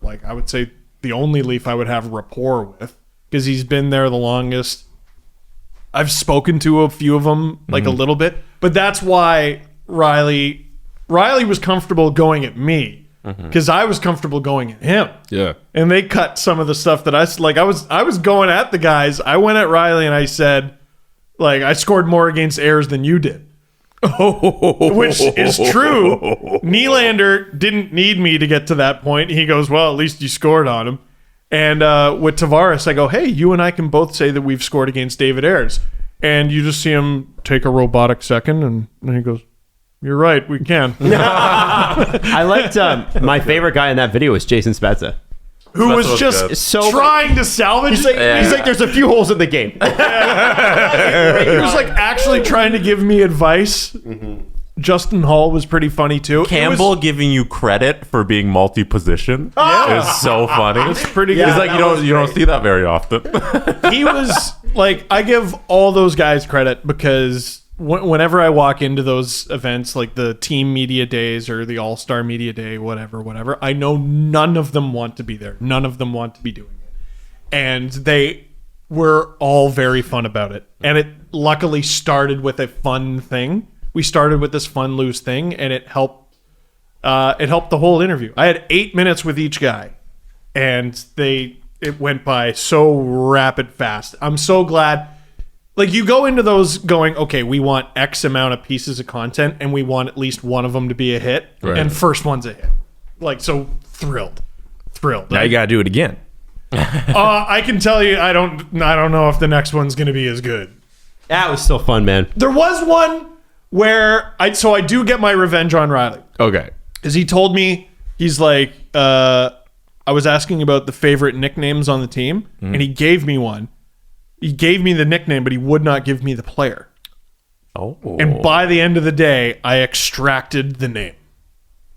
like I would say the only Leaf I would have rapport with because he's been there the longest. I've spoken to a few of them like a little bit, but that's why Riley was comfortable going at me because I was comfortable going at him. Yeah. And they cut some of the stuff that I was going at the guys. I went at Riley and I said, like, I scored more against Ayers than you did. Which is true. Nylander didn't need me to get to that point. He goes, well, at least you scored on him. And with Tavares, I go, hey, you and I can both say that we've scored against David Ayers. And you just see him take a robotic second, and he goes, you're right, we can. I liked my favorite guy in that video was Jason Spezza. Who was just so trying to salvage. He's like, there's a few holes in the game. He was like actually trying to give me advice. Justin Hall was pretty funny too. Campbell giving you credit for being multi-position is so funny. It's pretty good. It's like you don't see that very often. He was like, I give all those guys credit because whenever I walk into those events, like the team media days or the All-Star media day, whatever, I know none of them want to be there. None of them want to be doing it. And they were all very fun about it. And it luckily started with a fun thing. We started with this fun, loose thing, and it helped the whole interview. I had 8 minutes with each guy, and it went by so rapid fast. I'm so glad. Like, you go into those going, okay, we want X amount of pieces of content, and we want at least one of them to be a hit, and first one's a hit. Like, so thrilled. Now you got to do it again. I can tell you, I don't know if the next one's going to be as good. That was still fun, man. There was one where I do get my revenge on Riley. Okay. Because he told me, he's like, I was asking about the favorite nicknames on the team, and he gave me one. He gave me the nickname, but he would not give me the player. Oh. And by the end of the day, I extracted the name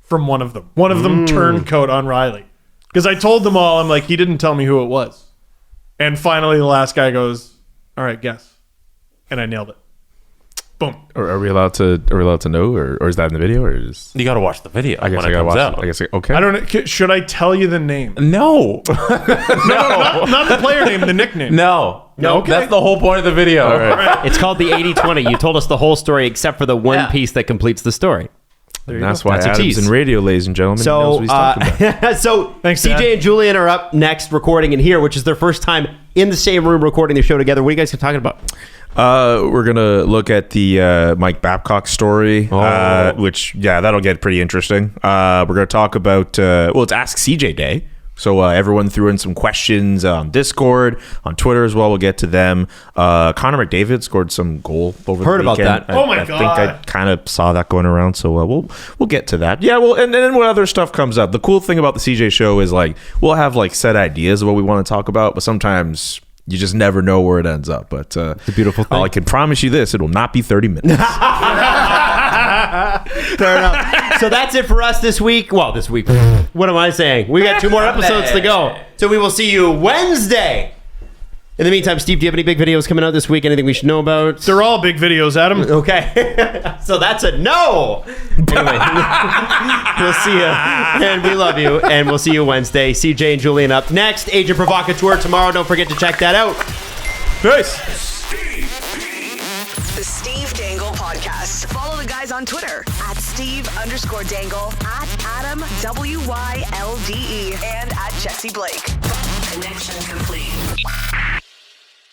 from one of them. One of them turncoat on Riley. Because I told them all, I'm like, he didn't tell me who it was. And finally, the last guy goes, all right, guess. And I nailed it. Boom. Are we allowed to know, or is that in the video, or just? You got to watch the video. I guess when I it gotta comes watch out. it. I guess okay. I don't know. Should I tell you the name? No. No, not the player name, the nickname. No. Okay. That's the whole point of the video. All right. It's called the 80-20. You told us the whole story except for the one piece that completes the story. That's why That's a Adam's tease. in radio, ladies and gentlemen. He knows So, what he's talking about. so Thanks, CJ Dad. and Julian are up next recording in here, which is their first time in the same room recording the show together. What are you guys talking about? We're gonna look at the Mike Babcock story, which that'll get pretty interesting. We're gonna talk about it's Ask CJ Day, So everyone threw in some questions on Discord, on Twitter as well. We'll get to them. Connor McDavid scored some goal over Heard the about weekend. that. Oh my I God. think I kind of saw that going around. So we'll get to that. Yeah. Well, and then when other stuff comes up, the cool thing about the CJ show is like we'll have like set ideas of what we want to talk about, but sometimes you just never know where it ends up. But it's a beautiful thing. I can promise you this: it will not be 30 minutes. Fair enough. So that's it for us this week. Well, this week. What am I saying? We got 2 more episodes to go. So we will see you Wednesday. In the meantime, Steve, do you have any big videos coming out this week? Anything we should know about? They're all big videos, Adam. Okay. So that's a no. Anyway, we'll see you. And we love you. And we'll see you Wednesday. CJ and Julian up next. Agent Provocateur tomorrow. Don't forget to check that out. Peace. The Steve Dangle Podcast. Follow the guys on Twitter at Steve_Dangle, at Adam WYLDE, and at Jesse Blake. Connection complete.